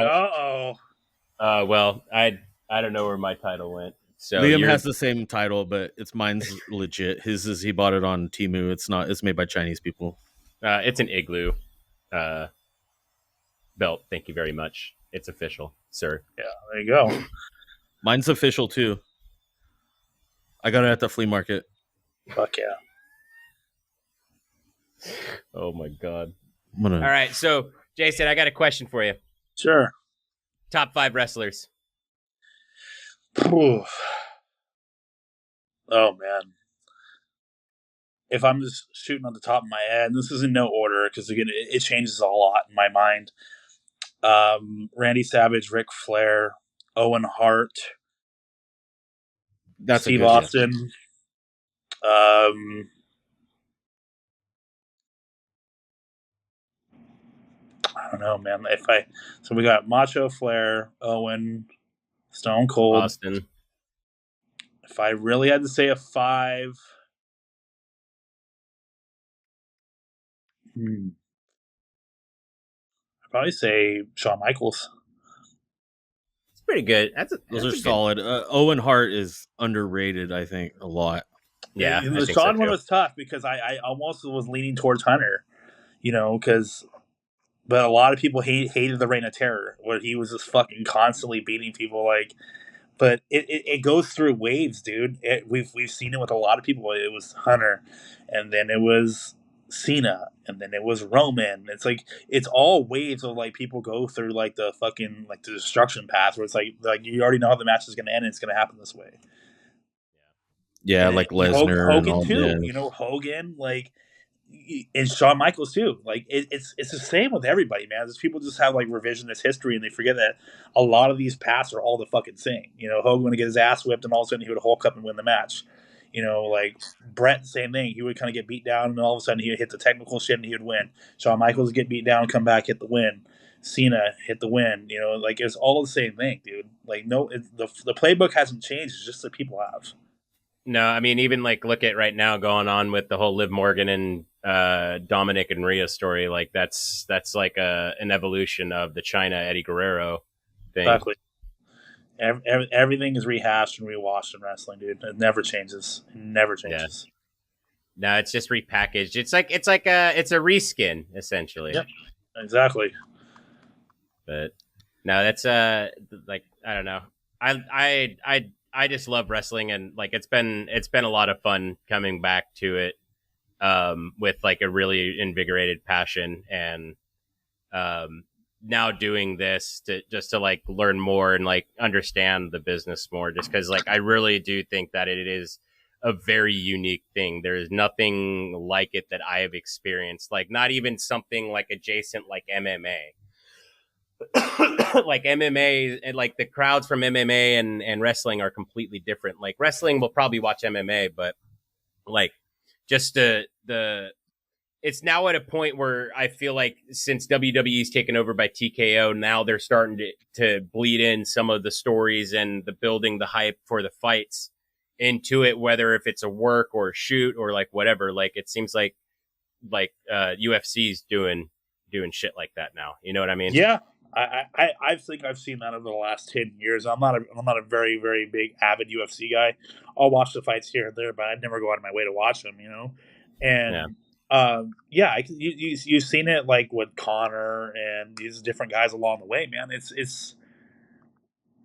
Well, I don't know where my title went. So Liam has the same title, but mine's legit. His is he bought it on Temu. It's not. It's made by Chinese people. It's an Igloo belt. Thank you very much. It's official, sir. Yeah, there you go. Mine's official too. I got it at the flea market. Fuck yeah. Oh my god. All right, so Jason, I got a question for you. Sure. Top 5 wrestlers. Oh man. If I'm just shooting on the top of my head, and this is in no order because again it changes a lot in my mind. Randy Savage, Ric Flair, Owen Hart, Steve Austin. I don't know, man. So we got Macho, Flair, Owen, Stone Cold, Austin. If I really had to say a 5, I'd probably say Shawn Michaels. It's pretty good. Those are solid. Owen Hart is underrated, I think, a lot. Yeah, the Shawn one was tough because I almost was leaning towards Hunter, but a lot of people hated the Reign of Terror where he was just fucking constantly beating people but it goes through waves, dude. We've seen it with a lot of people. It was Hunter, and then it was Cena, and then it was Roman. It's like it's all waves of people go through the fucking the destruction path where it's like you already know how the match is going to end. And it's going to happen this way. Yeah, and like Lesnar, Hogan too. Hogan and Shawn Michaels too. It's the same with everybody, man. People just have revisionist history and they forget that a lot of these paths are all the fucking same. Hogan would get his ass whipped and all of a sudden he would Hulk up and win the match. Brett, same thing. He would kind of get beat down and all of a sudden he would hit the technical shit and he would win. Shawn Michaels would get beat down, come back, hit the win. Cena hit the win. It's all the same thing, dude. The playbook hasn't changed. It's just that people have. No, I mean, even look at right now going on with the whole Liv Morgan and Dominic and Rhea story. That's an evolution of the China Eddie Guerrero thing. Exactly. Everything is rehashed and rewashed in wrestling, dude. It never changes. It never changes. Yeah. No, it's just repackaged. It's a reskin essentially. Yep. Exactly. But no, that's I don't know. I just love wrestling and it's been a lot of fun coming back to it with a really invigorated passion and now doing this to learn more and understand the business more just because I really do think that it is a very unique thing. There is nothing like it that I have experienced, not even something adjacent like MMA. MMA and the crowds from MMA and wrestling are completely different. Wrestling will probably watch MMA, but just it's now at a point where I feel since WWE's taken over by TKO, now they're starting to bleed in some of the stories and the building the hype for the fights into it, whether if it's a work or a shoot or like whatever. Like it seems like UFC's doing shit like that now. You know what I mean? Yeah, I think I've seen that over the last 10 years. I'm not a very very big avid UFC guy. I'll watch the fights here and there, but I'd never go out of my way to watch them. Yeah. And yeah, you've seen it like with Connor and these different guys along the way, man.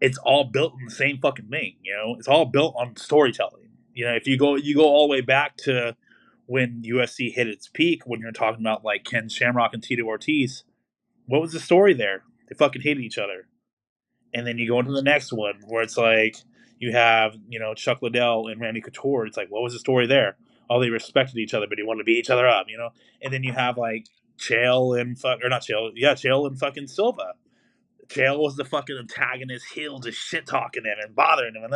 It's all built on the same fucking thing. It's all built on storytelling. If you go all the way back to when UFC hit its peak, when you're talking about like Ken Shamrock and Tito Ortiz, what was the story there? They fucking hated each other. And then you go into the next one where it's like you have, Chuck Liddell and Randy Couture. It's like, what was the story there? Oh, they respected each other, but they wanted to beat each other up. And then you have like Chael and Chael and fucking Silva. Chael was the fucking antagonist, heel, just shit talking him and bothering him,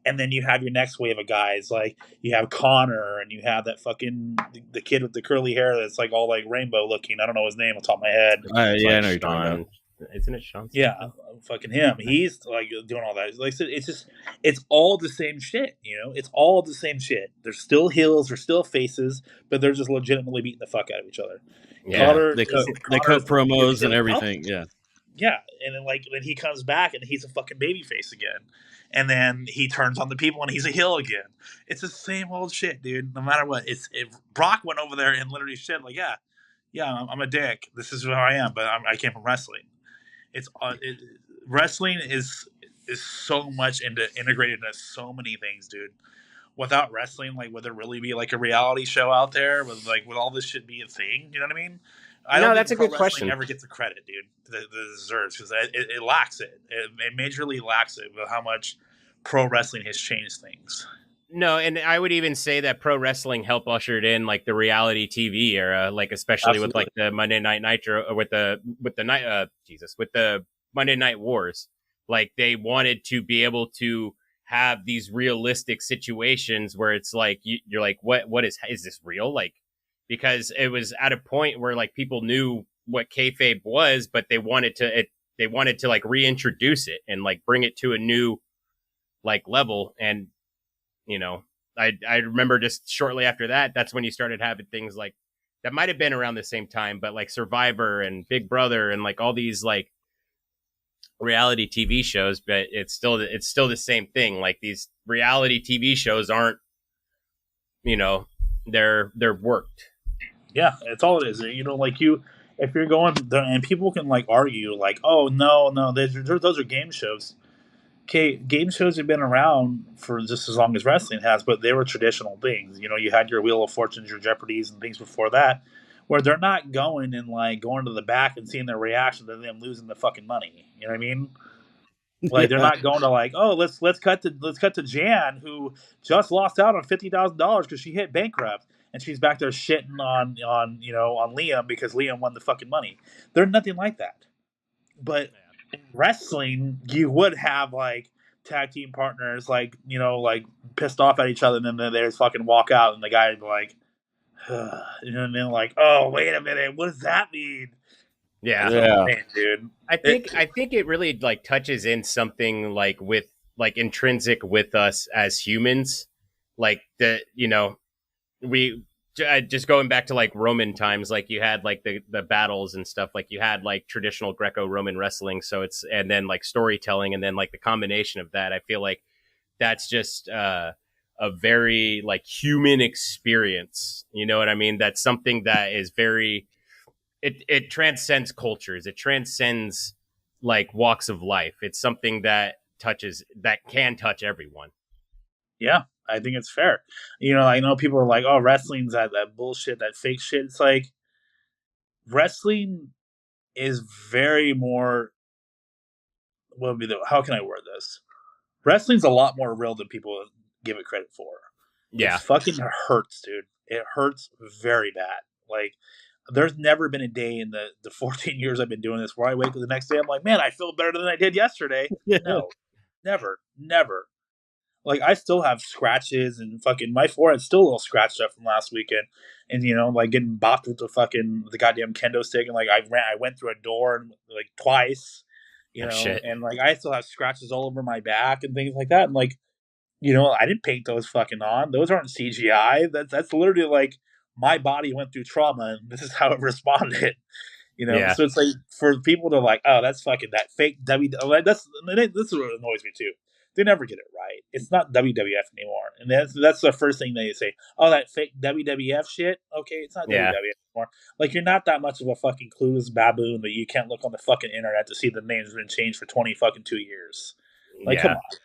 and then you have your next wave of guys like you have Connor and you have that fucking the kid with the curly hair that's like all like rainbow looking. I don't know his name off the top of my head. It's Yeah, like I know you're talking about. Isn't it Sean? Yeah, fucking him. He's like doing all that. Like I said, it's all the same shit. It's all the same shit. They're still heels, they're still faces, but they're just legitimately beating the fuck out of each other. Yeah. Connor, They cut Connor's promos and the everything. Yeah. Yeah, and then he comes back and he's a fucking babyface again, and then he turns on the people and he's a heel again. It's the same old shit, dude. No matter what, Brock went over there and literally said like, yeah, I'm a dick. This is who I am, but I came from wrestling. Wrestling is so much integrated into so many things, dude. Without wrestling, like, would there really be like a reality show out there? Would all this shit be a thing? You know what I mean? I don't that's think a good pro question. wrestling ever gets the credit, dude, that it deserves, because it lacks it. It majorly lacks it with how much pro wrestling has changed things. No, and I would even say that pro wrestling helped ushered in like the reality TV era, like especially with like the Monday Night Nitro or with the Monday Night Wars. Like they wanted to be able to have these realistic situations where it's like you're like, what is this real? Like, because it was at a point where like people knew what kayfabe was, but they wanted to like reintroduce it and like bring it to a new like level. And I remember just shortly after that, that's when you started having things like that might have been around the same time, but like Survivor and Big Brother and like all these like reality TV shows, but it's still the same thing. Like these reality TV shows aren't, they're worked. Yeah, it's all it is. Like if you're going there, and people can like argue like, oh no, those are game shows. Okay, game shows have been around for just as long as wrestling has, but they were traditional things. You had your Wheel of Fortunes, your Jeopardies, and things before that, where they're not going and like going to the back and seeing their reaction to them losing the fucking money. You know what I mean? Like they're not going to like, oh, let's cut to Jan, who just lost out on $50,000 because she hit bankrupt, and she's back there shitting on Liam because Liam won the fucking money. They're nothing like that. But in wrestling, you would have like tag team partners like pissed off at each other, and then they just fucking walk out, and the guy would be like, and then like, oh wait a minute, what does that mean? Yeah, dude. I think it really like touches in something like with like intrinsic with us as humans, like we just going back to like Roman times, like you had like the battles and stuff, like you had like traditional Greco-Roman wrestling, and then like storytelling, and then like the combination of that, I feel like that's just a very like human experience. You know what I mean? That's something that is very it transcends cultures. It transcends like walks of life. It's something that can touch everyone. Yeah, I think it's fair. I know people are like, oh, wrestling's that bullshit, that fake shit. It's like wrestling is very more. How can I word this? Wrestling's a lot more real than people give it credit for. Yeah, it fucking hurts, dude. It hurts very bad. Like, there's never been a day in the 14 years I've been doing this where I wake up the next day, I'm like, man, I feel better than I did yesterday. No, never. Like, I still have scratches, and fucking my forehead's still a little scratched up from last weekend, and like getting bopped with the goddamn kendo stick, and like I went through a door and like twice, shit. and like I still have scratches all over my back and things like that, and like I didn't paint those fucking on. Those aren't CGI. That's literally like my body went through trauma and this is how it responded. Yeah. So it's like for people to like, oh, that's fucking that fake WWE. This is what annoys me too. They never get it right. It's not WWF anymore, and that's the first thing they say. Oh, that fake WWF shit. Okay, it's not Yeah. WWF anymore. Like you're not that much of a fucking clueless baboon that you can't look on the fucking internet to see the name's been changed for 20 fucking 2 years. Like, come Yeah. on.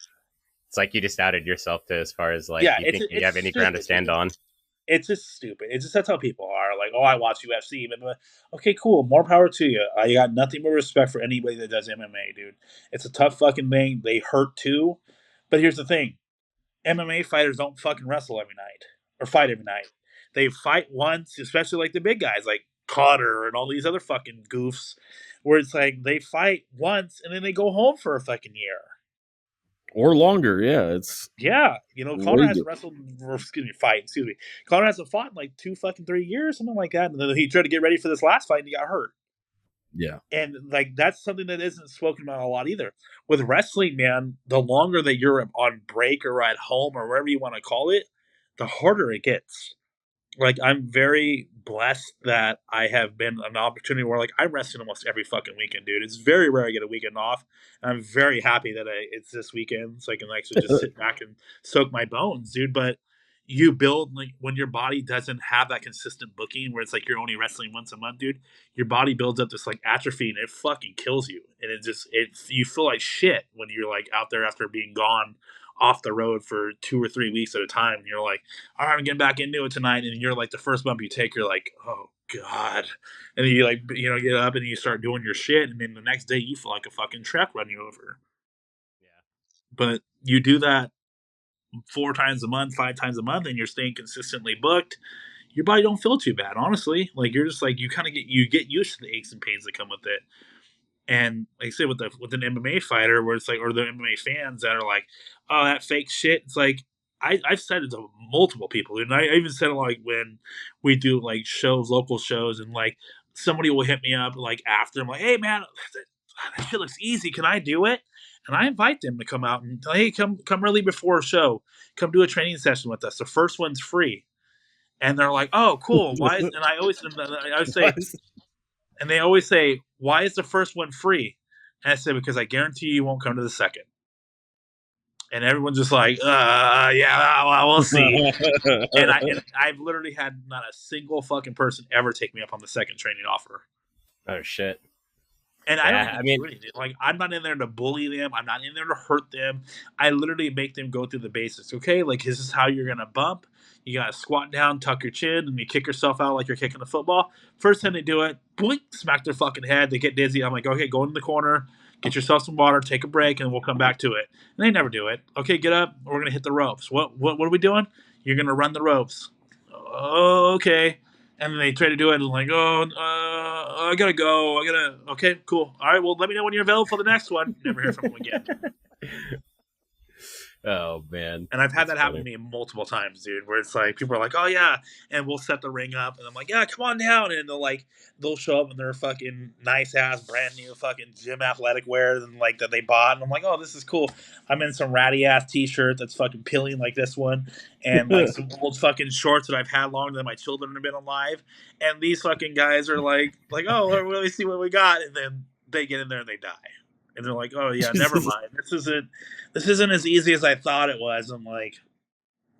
It's like you just outed yourself to as far as like Yeah, you it's think you it's have any ground to stupid, dude. stand on. It's just stupid. It's just that's how people are. Like, oh, I watch UFC. But okay, cool. More power to you. I got nothing but respect for anybody that does MMA, dude. It's a tough fucking thing. They hurt too. But here's the thing: MMA fighters don't fucking wrestle every night or fight every night. They fight once, especially like the big guys like Cotter and all these other fucking goofs, where it's like they fight once and then they go home for a fucking year. Or longer. Yeah, it's Yeah, Conor way hasn't good. wrestled, or excuse me. Conor hasn't fought in like 2 fucking 3 years, something like that. And then he tried to get ready for this last fight and he got hurt. Yeah. And like that's something that isn't spoken about a lot either. With wrestling, man, the longer that you're on break or at home or wherever you want to call it, the harder it gets. Like I'm very blessed that I have been an opportunity where like I'm wrestling almost every fucking weekend, dude. It's very rare I get a weekend off. And I'm very happy that it's this weekend so I can actually just sit back and soak my bones, dude. But you build like when your body doesn't have that consistent booking where it's like you're only wrestling once a month, dude, your body builds up this like atrophy and it fucking kills you. And you feel like shit when you're like out there after being gone off the road for 2 or 3 weeks at a time. And you're like, all right, I'm getting back into it tonight. And you're like, the first bump you take, you're like, oh God. And then you like, get up and you start doing your shit. And then the next day you feel like a fucking truck run you over. Yeah. But you do that 4 times a month, 5 times a month, and you're staying consistently booked. Your body don't feel too bad, honestly. Like you're just like, you kind of get used to the aches and pains that come with it. And like I said, with an MMA fighter, where it's like, or the MMA fans that are like, "Oh, that fake shit." It's like I've said it to multiple people, and I even said it like when we do like shows, local shows, and like somebody will hit me up like after I'm like, "Hey man, that shit looks easy. Can I do it?" And I invite them to come out and hey, come early before a show, come do a training session with us. The first one's free, and they're like, "Oh, cool. Why?" And I say, and they always say, "Why is the first one free?" And I say, "Because I guarantee you won't come to the second." And everyone's just like, yeah, well, we'll see." And I've literally had not a single fucking person ever take me up on the second training offer. Oh shit. And I don't Yeah. even I mean, do anything. Like, I'm not in there to bully them. I'm not in there to hurt them. I literally make them go through the basics. Okay, like this is how you're gonna bump. You gotta squat down, tuck your chin, and you kick yourself out like you're kicking a football. First time they do it, boink, smack their fucking head. They get dizzy. I'm like, okay, go in the corner, get yourself some water, take a break, and we'll come back to it. And they never do it. Okay, get up. We're gonna hit the ropes. What are we doing? You're gonna run the ropes. Oh, okay. And then they try to do it and like, oh, I gotta go. Okay, cool. All right, well, let me know when you're available for the next one. Never hear from them again. oh man, And I've had that's that happen to funny. me multiple times, dude, where it's like people are like, oh yeah, and we'll set the ring up, and I'm like, yeah, come on down, and they'll show up in their fucking nice ass, brand new fucking gym athletic wear, and like that they bought, and I'm like, oh, this is cool. I'm in some ratty ass t-shirt that's fucking peeling like this one, and like some old fucking shorts that I've had longer than my children have been alive, and these fucking guys are like, oh, let me see what we got, and then they get in there and they die. And they're like, "Oh yeah, never mind. This isn't as easy as I thought it was." I'm like,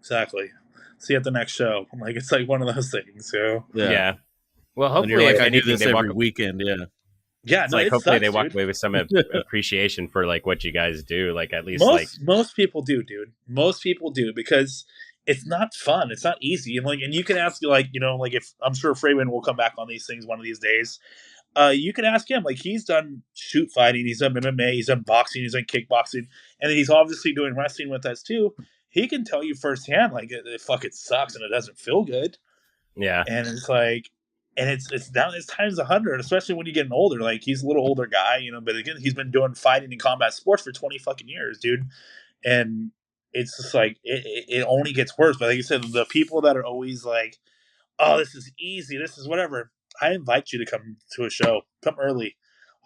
"Exactly. See you at the next show." I'm like, it's like one of those things. So Yeah. Yeah. Well, And you're hopefully, like, if I do anything, this they walk. every weekend. Yeah. yeah, It's no, like it hopefully they sucks, walk dude. away with some appreciation for like what you guys do. Like at least like Most people do, dude. Most people do because it's not fun. It's not easy. And you can ask like like if I'm sure Freeman will come back on these things one of these days. You can ask him. Like he's done shoot fighting, he's done MMA, he's done boxing, he's done kickboxing, and then he's obviously doing wrestling with us too. He can tell you firsthand, like it fucking sucks and it doesn't feel good. yeah, And it's like, and it's down. It's times 100, especially when you're getting older. Like he's a little older guy, but again, he's been doing fighting and combat sports for 20 fucking years, dude. And it's just like it only gets worse. But like you said, the people that are always like, oh, this is easy, this is whatever. I invite you to come to a show. Come early.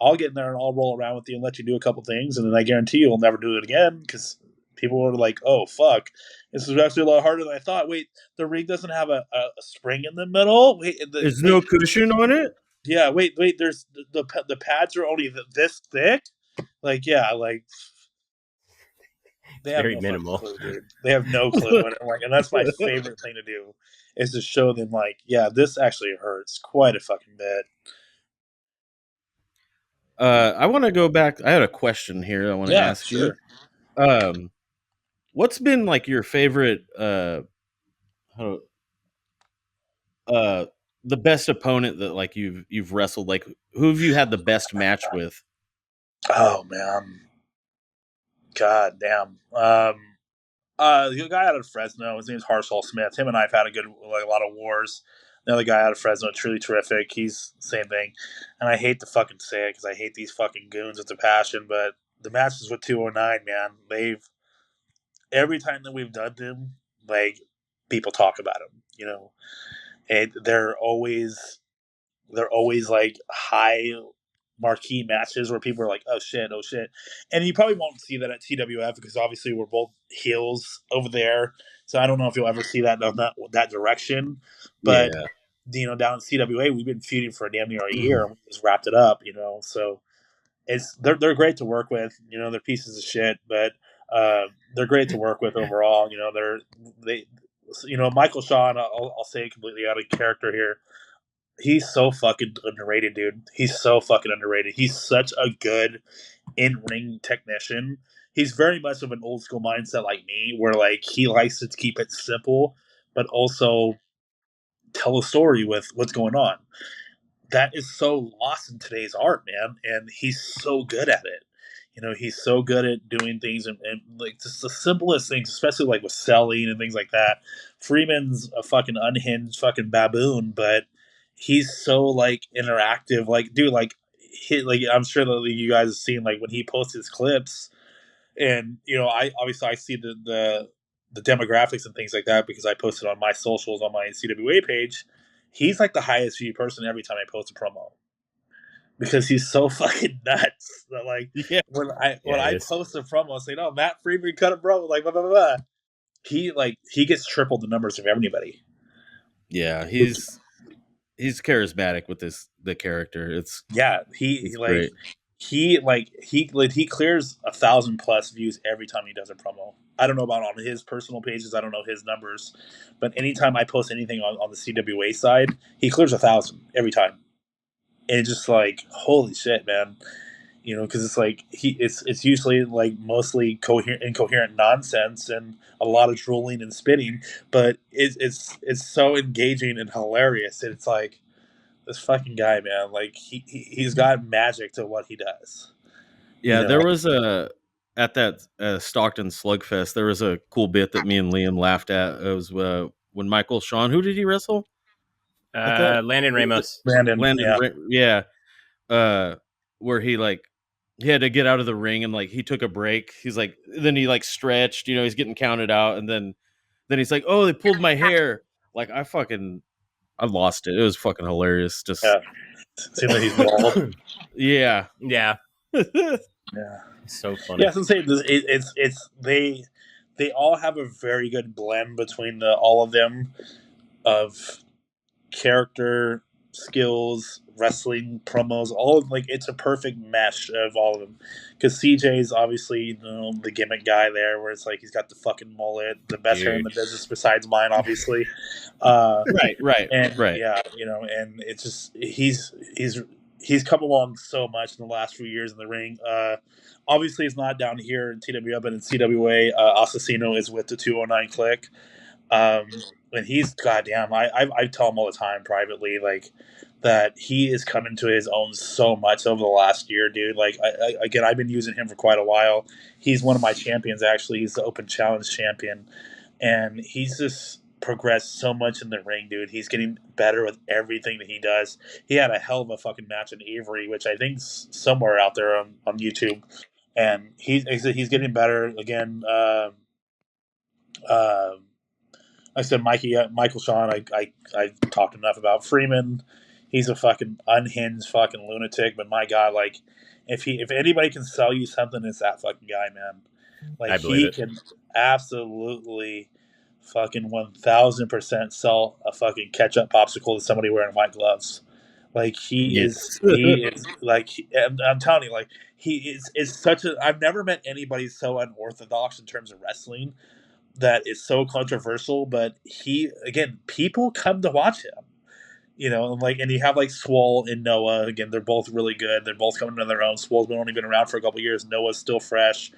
I'll get in there and I'll roll around with you and let you do a couple things, and then I guarantee you'll never do it again because People were like, "Oh fuck, this is actually a lot harder than I thought." Wait, the ring doesn't have a spring in the middle. There's Wait, no cushion on it. yeah, wait. There's the pads are only this thick. Like, yeah, like they It's have very no fucking minimal. clue, dude. They have no clue, and like, and that's my favorite thing to do, is to show them like, yeah, this actually hurts quite a fucking bit. I want to go back. I had a question here. I want to Yeah, ask you. sure. Um, what's been like your favorite? How, uh, the best opponent that like you've wrestled. Like, who have you had the best match with? Oh man, god damn. The guy out of Fresno, his name's Harshal Smith. Him and I've had a lot of wars. The other guy out of Fresno, truly terrific. He's same thing. And I hate to fucking say it because I hate these fucking goons with a passion. But the matches with 209, man, they've every time that we've done them, like people talk about them, and they're always like high marquee matches where people are like, oh shit. And you probably won't see that at TWF because obviously we're both heels over there. So I don't know if you'll ever see that on that direction. But, Yeah. down in CWA, we've been feuding for damn near a year and we just wrapped it up, So they're great to work with. They're pieces of shit, but they're great to work with overall. They Michael Shaw, I'll say completely out of character here. He's so fucking underrated, dude. He's so fucking underrated. He's such a good in-ring technician. He's very much of an old school mindset like me, where like he likes to keep it simple, but also tell a story with what's going on. That is so lost in today's art, man. And he's so good at it. He's so good at doing things and like just the simplest things, especially like with selling and things like that. Freeman's a fucking unhinged fucking baboon, but he's so like interactive. Like, dude, like I'm sure that you guys have seen like when he posts his clips, and I obviously I see the demographics and things like that because I posted on my socials on my CWA page. He's like the highest view person every time I post a promo because he's so fucking nuts that like Yeah. when Yeah, it I is. post a promo saying, "Oh, Matt Freeman cut a promo," like blah blah blah, he gets triple the numbers of anybody. Yeah. He's charismatic with the character. Yeah, It's great. he clears 1,000+ views every time he does a promo. I don't know about on his personal pages. I don't know his numbers, but anytime I post anything on the CWA side, he clears 1,000 every time. And it's just like holy shit, man. Because it's like it's usually like mostly incoherent nonsense and a lot of drooling and spitting, but it's so engaging and hilarious. And it's like this fucking guy, man. Like he's got magic to what he does. You Yeah, know, there was a at that Stockton Slugfest. There was a cool bit that me and Liam laughed at. It was when Michael Shawn. Who did he wrestle at that? Landon Ramos. Brandon. Landon. Yeah, Yeah, uh, where he had to get out of the ring and like he took a break. He's like then he like stretched. He's getting counted out, and then he's like, oh, they pulled my hair. Like I lost it. It was fucking hilarious. Just yeah. Seems like he's bald. yeah. Yeah, Yeah, it's so funny. yeah. So say it's they all have a very good blend between all of them of character, skills, wrestling, promos, all of like it's a perfect mesh of all of them. Because CJ's obviously the gimmick guy there, where it's like he's got the fucking mullet, the best hair in Dude. the business besides mine, obviously. Uh, and Right. yeah, and it's just he's come along so much in the last few years in the ring. Obviously, it's not down here in TWA, but in CWA, Assassino is with the 209 click. Um, and he's goddamn. I tell him all the time privately, like that he is coming to his own so much over the last year, dude. Like again, I've been using him for quite a while. He's one of my champions, actually. He's the Open Challenge champion, and he's just progressed so much in the ring, dude. He's getting better with everything that he does. He had a hell of a fucking match in Avery, which I think's somewhere out there on YouTube, and he's getting better again. Uh, I said Michael Shawn. I talked enough about Freeman. He's a fucking unhinged fucking lunatic. But my God, like if anybody can sell you something, it's that fucking guy, man. Like I believe he it. can absolutely fucking 1000% sell a fucking ketchup popsicle to somebody wearing white gloves. Like Yes. he is like I'm telling you, like is such a. I've never met anybody so unorthodox in terms of wrestling that is so controversial. But he again, people come to watch him. You know, and you have like Swole and Noah. Again, they're both really good. They're both coming to their own. Swole's been only been around for a couple years. Noah's still fresh.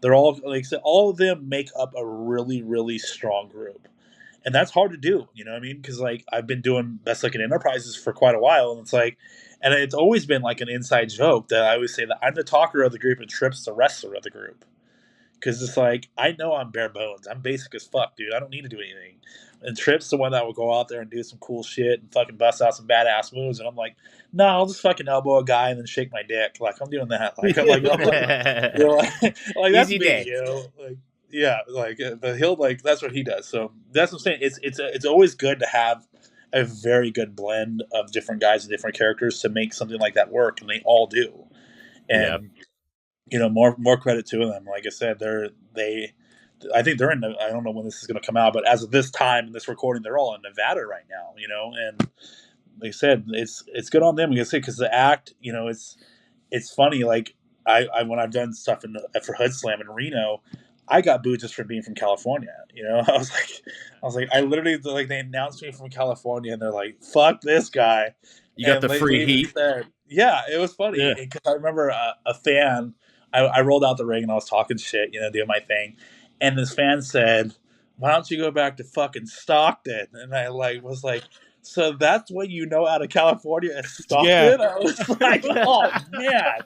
They're all like I said, all of them make up a really, really strong group. And that's hard to do, you know what I mean? Because like I've been doing Best Looking Enterprises for quite a while, and it's like, and it's always been like an inside joke that I always say that I'm the talker of the group and Tripp's the wrestler of the group. Because it's like I know I'm bare bones. I'm basic as fuck, dude. I don't need to do anything. And Tripp's the one that will go out there and do some cool shit and fucking bust out some badass moves. And I'm like, no, I'll just fucking elbow a guy and then shake my dick. Like I'm doing that. You know, like that's Easy me, day. you know. Like yeah, like but he'll like that's what he does. So that's what I'm saying. It's always good to have a very good blend of different guys and different characters to make something like that work, and they all do. Yeah. And you know, more credit to them. Like I said, they. I think they're in. I don't know when this is going to come out, but as of this time in this recording, they're all in Nevada right now. You know, and like I said, it's good on them. Like I said, because the act, you know, it's funny. Like I when I've done stuff for Hood Slam in Reno, I got booed just for being from California. You know, I was like, I literally like they announced me from California, and they're like, "Fuck this guy," You got and the they free even heat. said, "Yeah, it was funny." Yeah. Because I remember a fan. I rolled out the ring and I was talking shit, you know, doing my thing, and this fan said, "Why don't you go back to fucking Stockton?" And I like was like, so that's what you know out of California is Yeah. Stockton? I was like, oh man.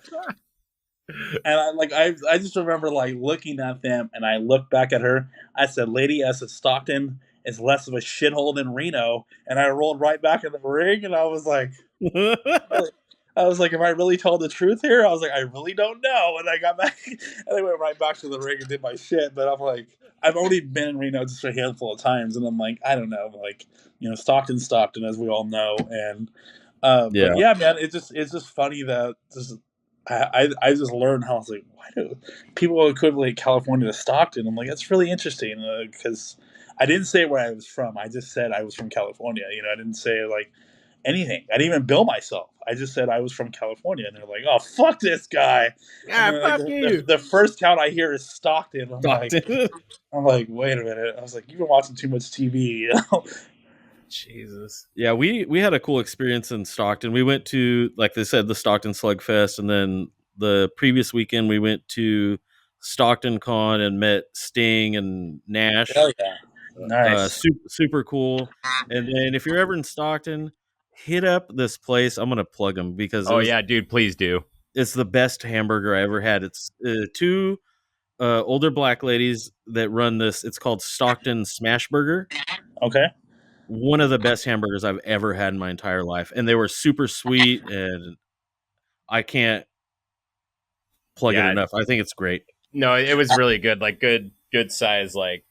And I just remember like looking at them and I looked back at her. I said, Lady, I said Stockton is less of a shithole than Reno. And I rolled right back in the ring and I was like, really? I was like, am I really telling the truth here? I was like, I really don't know. And I got back and I went right back to the ring and did my shit. But I'm like, I've only been in Reno just a handful of times, and I'm like, I don't know, like, you know, Stockton, as we all know. And but Yeah. yeah, man, it's just funny that just I just learned how I was like, why do people equivalent California to Stockton? I'm like, that's really interesting because I didn't say where I was from. I just said I was from California. You know, I didn't say like anything. I didn't even bill myself. I just said I was from California, and they're like, "Oh, fuck this guy." And Ah, then like fuck you. the first town I hear is Stockton. Stockton. I'm like, wait a minute. I was like, you've been watching too much TV. You know? Jesus. Yeah, we had a cool experience in Stockton. We went to, like they said, the Stockton Slugfest, and then the previous weekend we went to Stockton Con and met Sting and Nash. Hell yeah, nice. Super cool. And then if you're ever in Stockton, hit up this place. I'm gonna plug them because Oh yeah, dude, please do. it's the best hamburger I ever had. It's two older black ladies that run this. It's called Stockton Smash Burger. Okay. One of the best hamburgers I've ever had in my entire life, and they were super sweet, and I can't plug it Yeah. enough. I think it's great. No, it was really good. Like good size, like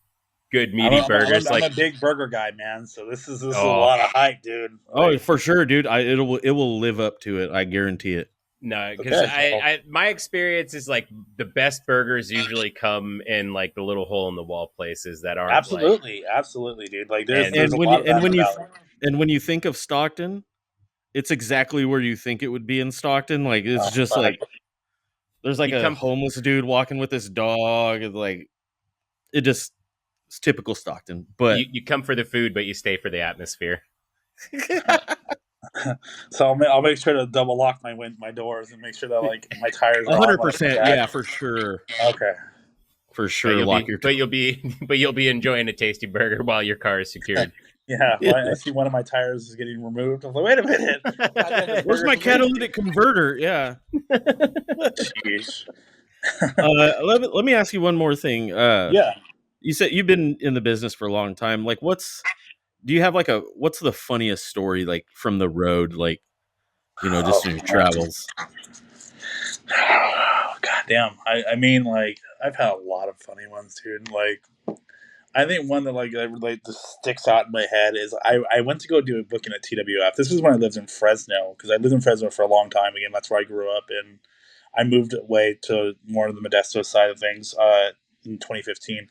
good I'm meaty burgers. I'm Like a big burger guy, man. So this is a oh lot of hype, dude. Oh, Like, for sure, dude. It will live up to it. I guarantee it. no, because okay, so, I my experience is like the best burgers usually come in like the little hole in the wall places that aren't like absolutely, dude. Like, and there's And a when lot you of that in the valley. and when you think of Stockton, it's exactly where you think it would be in Stockton. Like it's just Fuck. like there's like you a come homeless dude walking with his dog, and like it just it's typical Stockton. But you come for the food, but you stay for the atmosphere. So I'll make sure to double lock my doors and make sure that like my tires are on when I come 100%, back. yeah, for sure, Okay. for But sure. Lock your. you'll be enjoying a tasty burger while your car is secured. Yeah, well, I see one of my tires is getting removed. I was like, wait a minute. Goddamn, this Where's burger's my for me? catalytic converter? Yeah. Jeez. Let me ask you one more thing. Yeah. You said you've been in the business for a long time. Like, do you have like what's the funniest story like from the road, like, Oh, just in your travels? God damn. I mean, like, I've had a lot of funny ones, dude. Like, I think one that like just sticks out in my head is I went to go do a booking at TWF. This was when I lived in Fresno because I lived in Fresno for a long time. Again, that's where I grew up, and I moved away to more of the Modesto side of things. in 2015.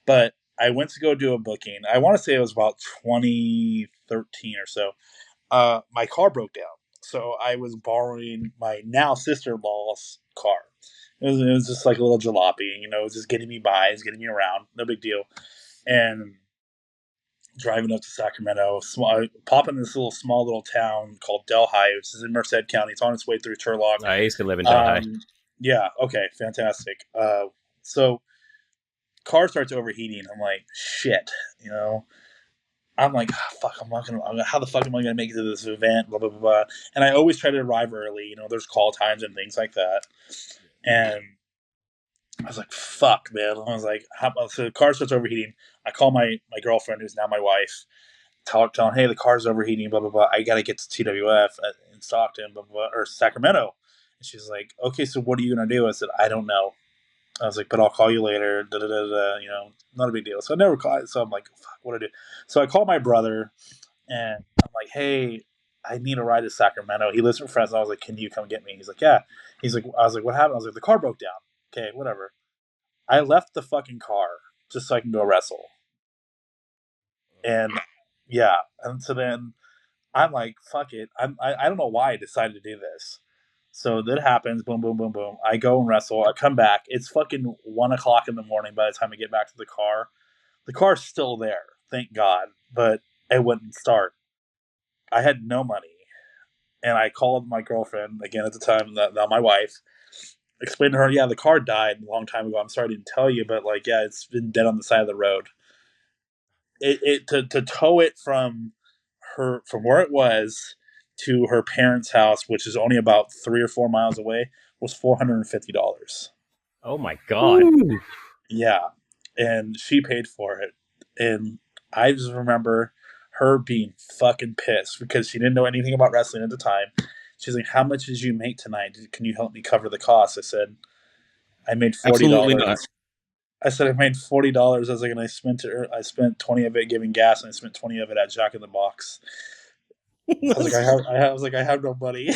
But I went to go do a booking. I want to say it was about 2013 or so. My car broke down, so I was borrowing my now sister-in-law's car. It was just like a little jalopy, you know, it was just getting me by, it's getting me around, no big deal. And driving up to Sacramento, pop in this small little town called Delhi, which is in Merced County. It's on its way through Turlock. I used to live in Delhi. Yeah, okay, fantastic. So car starts overheating. I'm like, shit, you know. I'm like, oh, fuck, how the fuck am I gonna make it to this event? Blah blah blah blah. And I always try to arrive early. You know, there's call times and things like that. And I was like, fuck, man. I was like, so the car starts overheating. I call my girlfriend, who's now my wife, telling, hey, the car's overheating, blah blah blah. I gotta get to TWF in Stockton, blah blah, or Sacramento. And she's like, okay, so what are you gonna do? I said, I don't know. I was like, but I'll call you later. Da, da, da, da, you know, not a big deal. So I never called. So I'm like, fuck, what do I do? So I call my brother, and I'm like, hey, I need a ride to Sacramento. He lives in Fresno. I was like, can you come get me? He's like, yeah. He's like, I was like, what happened? I was like, the car broke down. Okay, whatever. I left the fucking car just so I can go wrestle. And yeah, and so then I'm like, fuck it. I don't know why I decided to do this. So that happens. Boom, boom, boom, boom. I go and wrestle. I come back. It's fucking 1:00 in the morning by the time I get back to the car. The car's still there, thank God, but it wouldn't start. I had no money. And I called my girlfriend, again at the time, now my wife, explained to her, yeah, the car died a long time ago. I'm sorry I didn't tell you, but like, yeah, it's been dead on the side of the road. To tow it from where it was to her parents' house, which is only about 3 or 4 miles away, was $450. Oh my god. Ooh. Yeah, and she paid for it, and I just remember her being fucking pissed because she didn't know anything about wrestling at the time. She's like, "How much did you make tonight? Can you help me cover the cost?" I said, "I made forty Absolutely not. dollars." I said, "I made $40." I was like, and I spent it. I spent 20 of it giving gas, and I spent 20 of it at Jack in the Box. I was like, I have no money,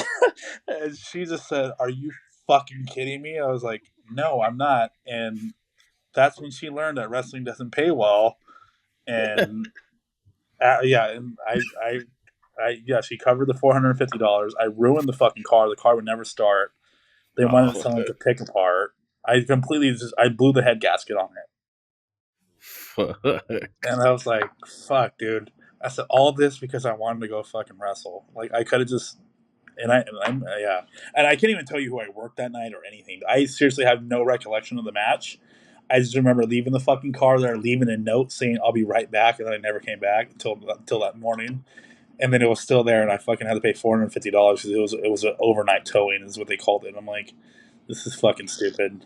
and she just said, "Are you fucking kidding me?" I was like, "No, I'm not." And that's when she learned that wrestling doesn't pay well. And yeah, and yeah, she covered the $450. I ruined the fucking car. The car would never start. They wanted Oh, someone to pick apart. I blew the head gasket on it. Fuck. And I was like, fuck, dude. I said all this because I wanted to go fucking wrestle. Like I could have just I'm yeah. And I can't even tell you who I worked that night or anything. I seriously have no recollection of the match. I just remember leaving the fucking car there, leaving a note saying I'll be right back, and then I never came back until that morning. And then it was still there, and I fucking had to pay $450 because it was an overnight towing, is what they called it. And I'm like, this is fucking stupid.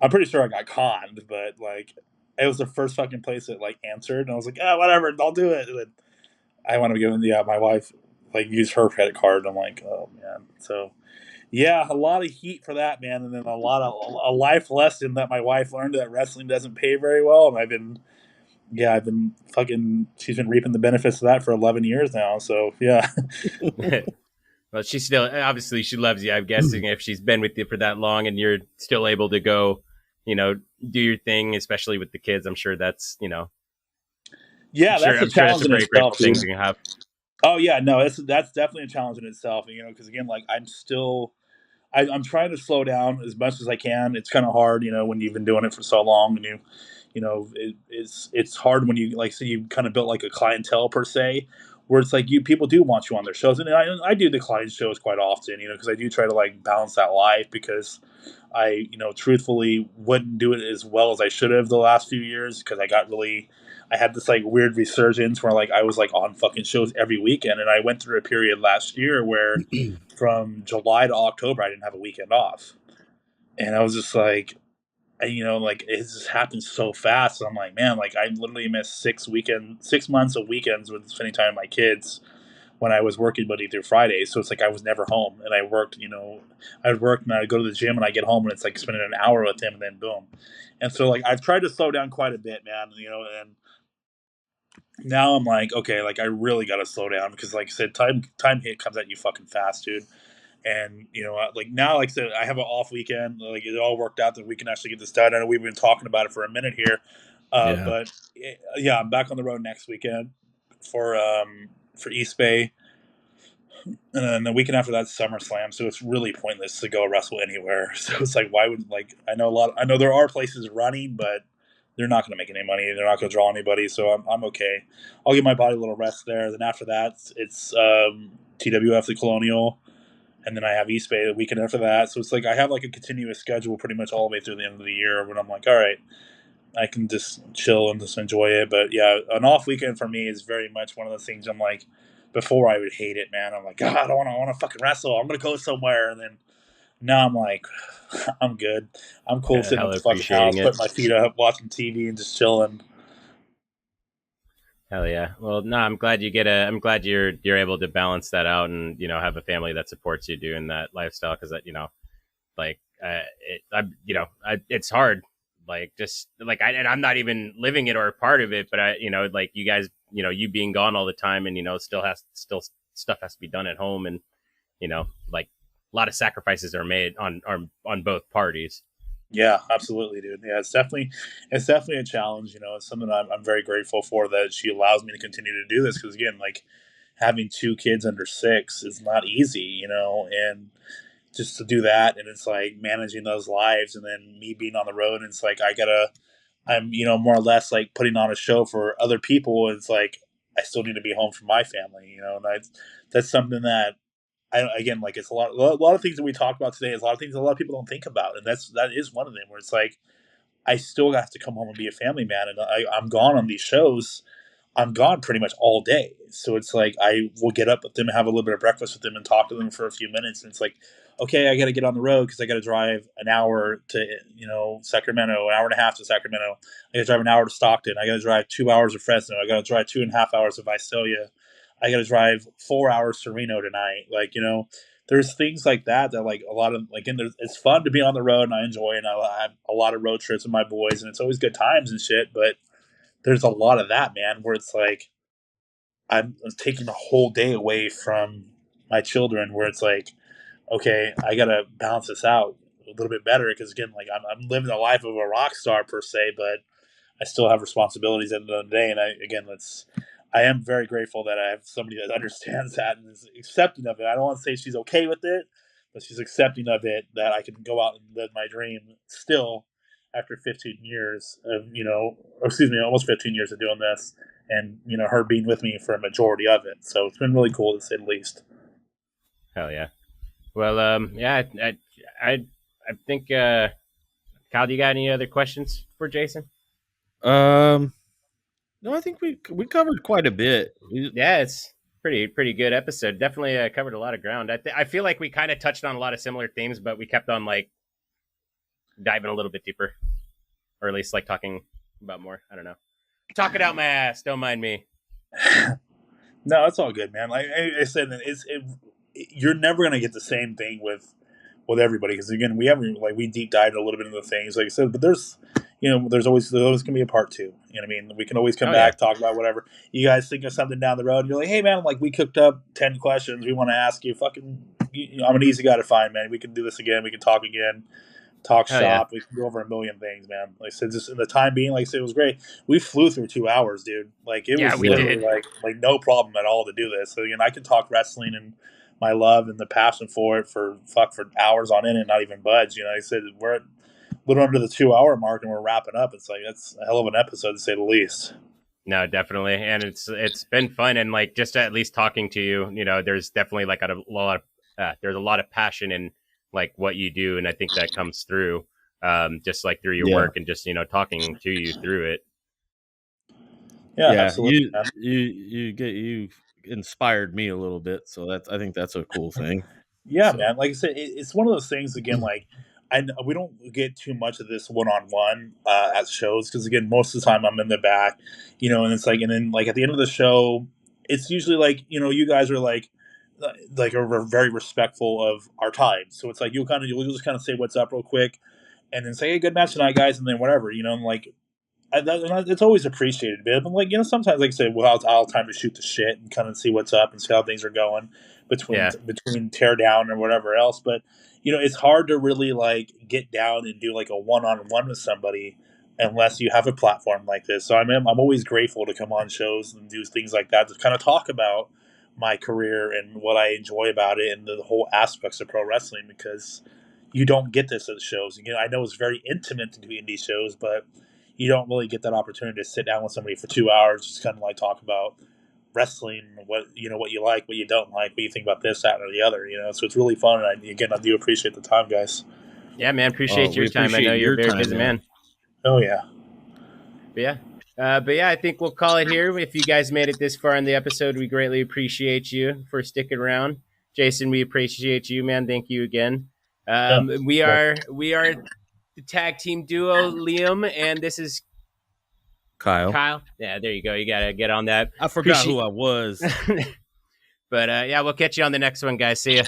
I'm pretty sure I got conned, but like, it was the first fucking place that like answered, and I was like, whatever, I'll do it. And then I want to give my wife like used her credit card. And I'm like, oh man. So yeah, a lot of heat for that, man, and then a life lesson that my wife learned that wrestling doesn't pay very well, and I've been fucking. She's been reaping the benefits of that for 11 years now. So yeah, well, she still obviously she loves you. I'm guessing if she's been with you for that long and you're still able to go, do your thing, especially with the kids. I'm sure that's yeah, that's a I'm sure that's challenge a in very itself, grateful thing dude. to have. Oh yeah, no, that's definitely a challenge in itself. Because again, like I'm trying to slow down as much as I can. It's kind of hard, when you've been doing it for so long, and it's hard when you like say you kind of built like a clientele per se, where it's like people do want you on their shows, and I do the client shows quite often, because I do try to like balance that life because I truthfully wouldn't do it as well as I should have the last few years because I had this like weird resurgence where like I was like on fucking shows every weekend, and I went through a period last year where from July to October I didn't have a weekend off, and I was just like, like it just happened so fast. So I'm like, man, like I literally missed 6 months of weekends with spending time with my kids when I was working Monday through Friday. So it's like I was never home, and I worked. I'd work and I'd go to the gym, and I get home, and it's like spending an hour with him, and then boom. And so like I've tried to slow down quite a bit, man. And now I'm like, okay, like I really got to slow down because, like I said, time hit comes at you fucking fast, dude. And like now, like I said, I have an off weekend. Like it all worked out that we can actually get this done. I know we've been talking about it for a minute here, Yeah. but yeah, I'm back on the road next weekend for East Bay, and then the weekend after that SummerSlam. So it's really pointless to go wrestle anywhere. So it's like, why would like I know there are places running, but they're not going to make any money. They're not going to draw anybody. So I'm okay. I'll give my body a little rest there. Then after that, it's TWF the Colonial, and then I have East Bay the weekend after that. So it's like I have like a continuous schedule pretty much all the way through the end of the year when I'm like, all right, I can just chill and just enjoy it. But yeah, an off weekend for me is very much one of the things I'm like, before I would hate it, man. I'm like, God, I want to fucking wrestle. I'm going to go somewhere. And then now I'm like, I'm good. I'm cool Yeah, sitting at hella the fucking appreciating house, it. putting my feet up, watching TV and just chilling. Hell yeah. Well, no, I'm glad I'm glad you're able to balance that out and have a family that supports you doing that lifestyle because that like it's hard. Like just like and I'm not even living it or a part of it, but like you guys, you being gone all the time and still stuff has to be done at home and like a lot of sacrifices are made on both parties. Yeah, absolutely, dude. Yeah, it's definitely a challenge. It's something I'm very grateful for that she allows me to continue to do this because again, like having two kids under 6 is not easy, and just to do that and it's like managing those lives and then me being on the road and it's like I'm more or less like putting on a show for other people. And it's like I still need to be home for my family, and that's something that again, like it's a lot of things that we talked about today is a lot of things a lot of people don't think about, and that is one of them where it's like I still have to come home and be a family man, and I'm gone on these shows. I'm gone pretty much all day. So it's like I will get up with them, have a little bit of breakfast with them, and talk to them for a few minutes. And it's like, okay, I got to get on the road because I got to drive an hour to Sacramento, an hour and a half to Sacramento. I got to drive an hour to Stockton. I got to drive 2 hours to Fresno. I got to drive 2.5 hours to Visalia. I got to drive 4 hours to Reno tonight. Like there's things like that like a lot of like and it's fun to be on the road and I enjoy and I have a lot of road trips with my boys and it's always good times and shit. But there's a lot of that, man, where it's like I'm taking a whole day away from my children, where it's like, okay, I gotta balance this out a little bit better because again, like I'm living the life of a rock star per se, but I still have responsibilities at the end of the day. And I am very grateful that I have somebody that understands that and is accepting of it. I don't want to say she's okay with it, but she's accepting of it that I can go out and live my dream still after 15 years of, or excuse me, almost 15 years of doing this and, her being with me for a majority of it. So it's been really cool to say the least. Hell yeah. Well, yeah, I, I think, Kyle, do you got any other questions for Jason? No, I think we covered quite a bit. Yeah, it's pretty good episode. Definitely covered a lot of ground. I feel like we kind of touched on a lot of similar themes, but we kept on like diving a little bit deeper, or at least like talking about more. I don't know. Talk it out my ass. Don't mind me. No, it's all good, man. Like I said, you're never gonna get the same thing with everybody because again, we haven't like we deep dived a little bit into things, like I said. But there's always gonna be a part two. You know what I mean? We can always come Oh yeah. back, talk about whatever. You guys think of something down the road, and you're like, hey man, like we cooked up 10 questions. We want to ask you. Fucking, I'm an easy guy to find, man. We can do this again. We can talk again. Talk Hell yeah. shop. We can go over a million things, man. Like I said, just in the time being, like I said, it was great. We flew through 2 hours, dude. Like it Yeah, was we literally did. like no problem at all to do this. So I can talk wrestling and my love and the passion for it for hours on end and not even budge. Like I said, we're at a little under the 2 hour mark and we're wrapping up. It's like that's a hell of an episode to say the least. No, definitely, and it's been fun, and like just at least talking to you, there's definitely like there's a lot of passion in like what you do, and I think that comes through, just like through your Yeah, work and just talking to you through it. Yeah, yeah. absolutely, man. You inspired me a little bit, so I think that's a cool thing. Yeah, So man. Like I said, it's one of those things. Again, like we don't get too much of this one on one at shows because again, most of the time I'm in the back, and it's like, and then like at the end of the show, it's usually like you guys are are very respectful of our time. So it's like you'll just kind of say what's up real quick, and then say hey, good match tonight, guys, and then whatever, and like. It's always appreciated, but like sometimes, like I said, well, I'll time to shoot the shit and kind of see what's up and see how things are going. between teardown or whatever else. But it's hard to really like get down and do like a one-on-one with somebody unless you have a platform like this. So I'm always grateful to come on shows and do things like that to kind of talk about my career and what I enjoy about it and the whole aspects of pro wrestling, because you don't get this at shows. I know it's very intimate to do indie shows, but you don't really get that opportunity to sit down with somebody for 2 hours, just kind of like talk about wrestling, what you like, what you don't like, what you think about this, that, or the other. So it's really fun, and I do appreciate the time, guys. Yeah, man, appreciate your time. I know you're a very busy man. Oh yeah. But yeah, I think we'll call it here. If you guys made it this far in the episode, we greatly appreciate you for sticking around. Jason, we appreciate you, man. Thank you again. We are the tag team duo, Liam, and this is Kyle. Yeah, there you go. You gotta get on that. I forgot who I was. But yeah, we'll catch you on the next one, guys. See ya.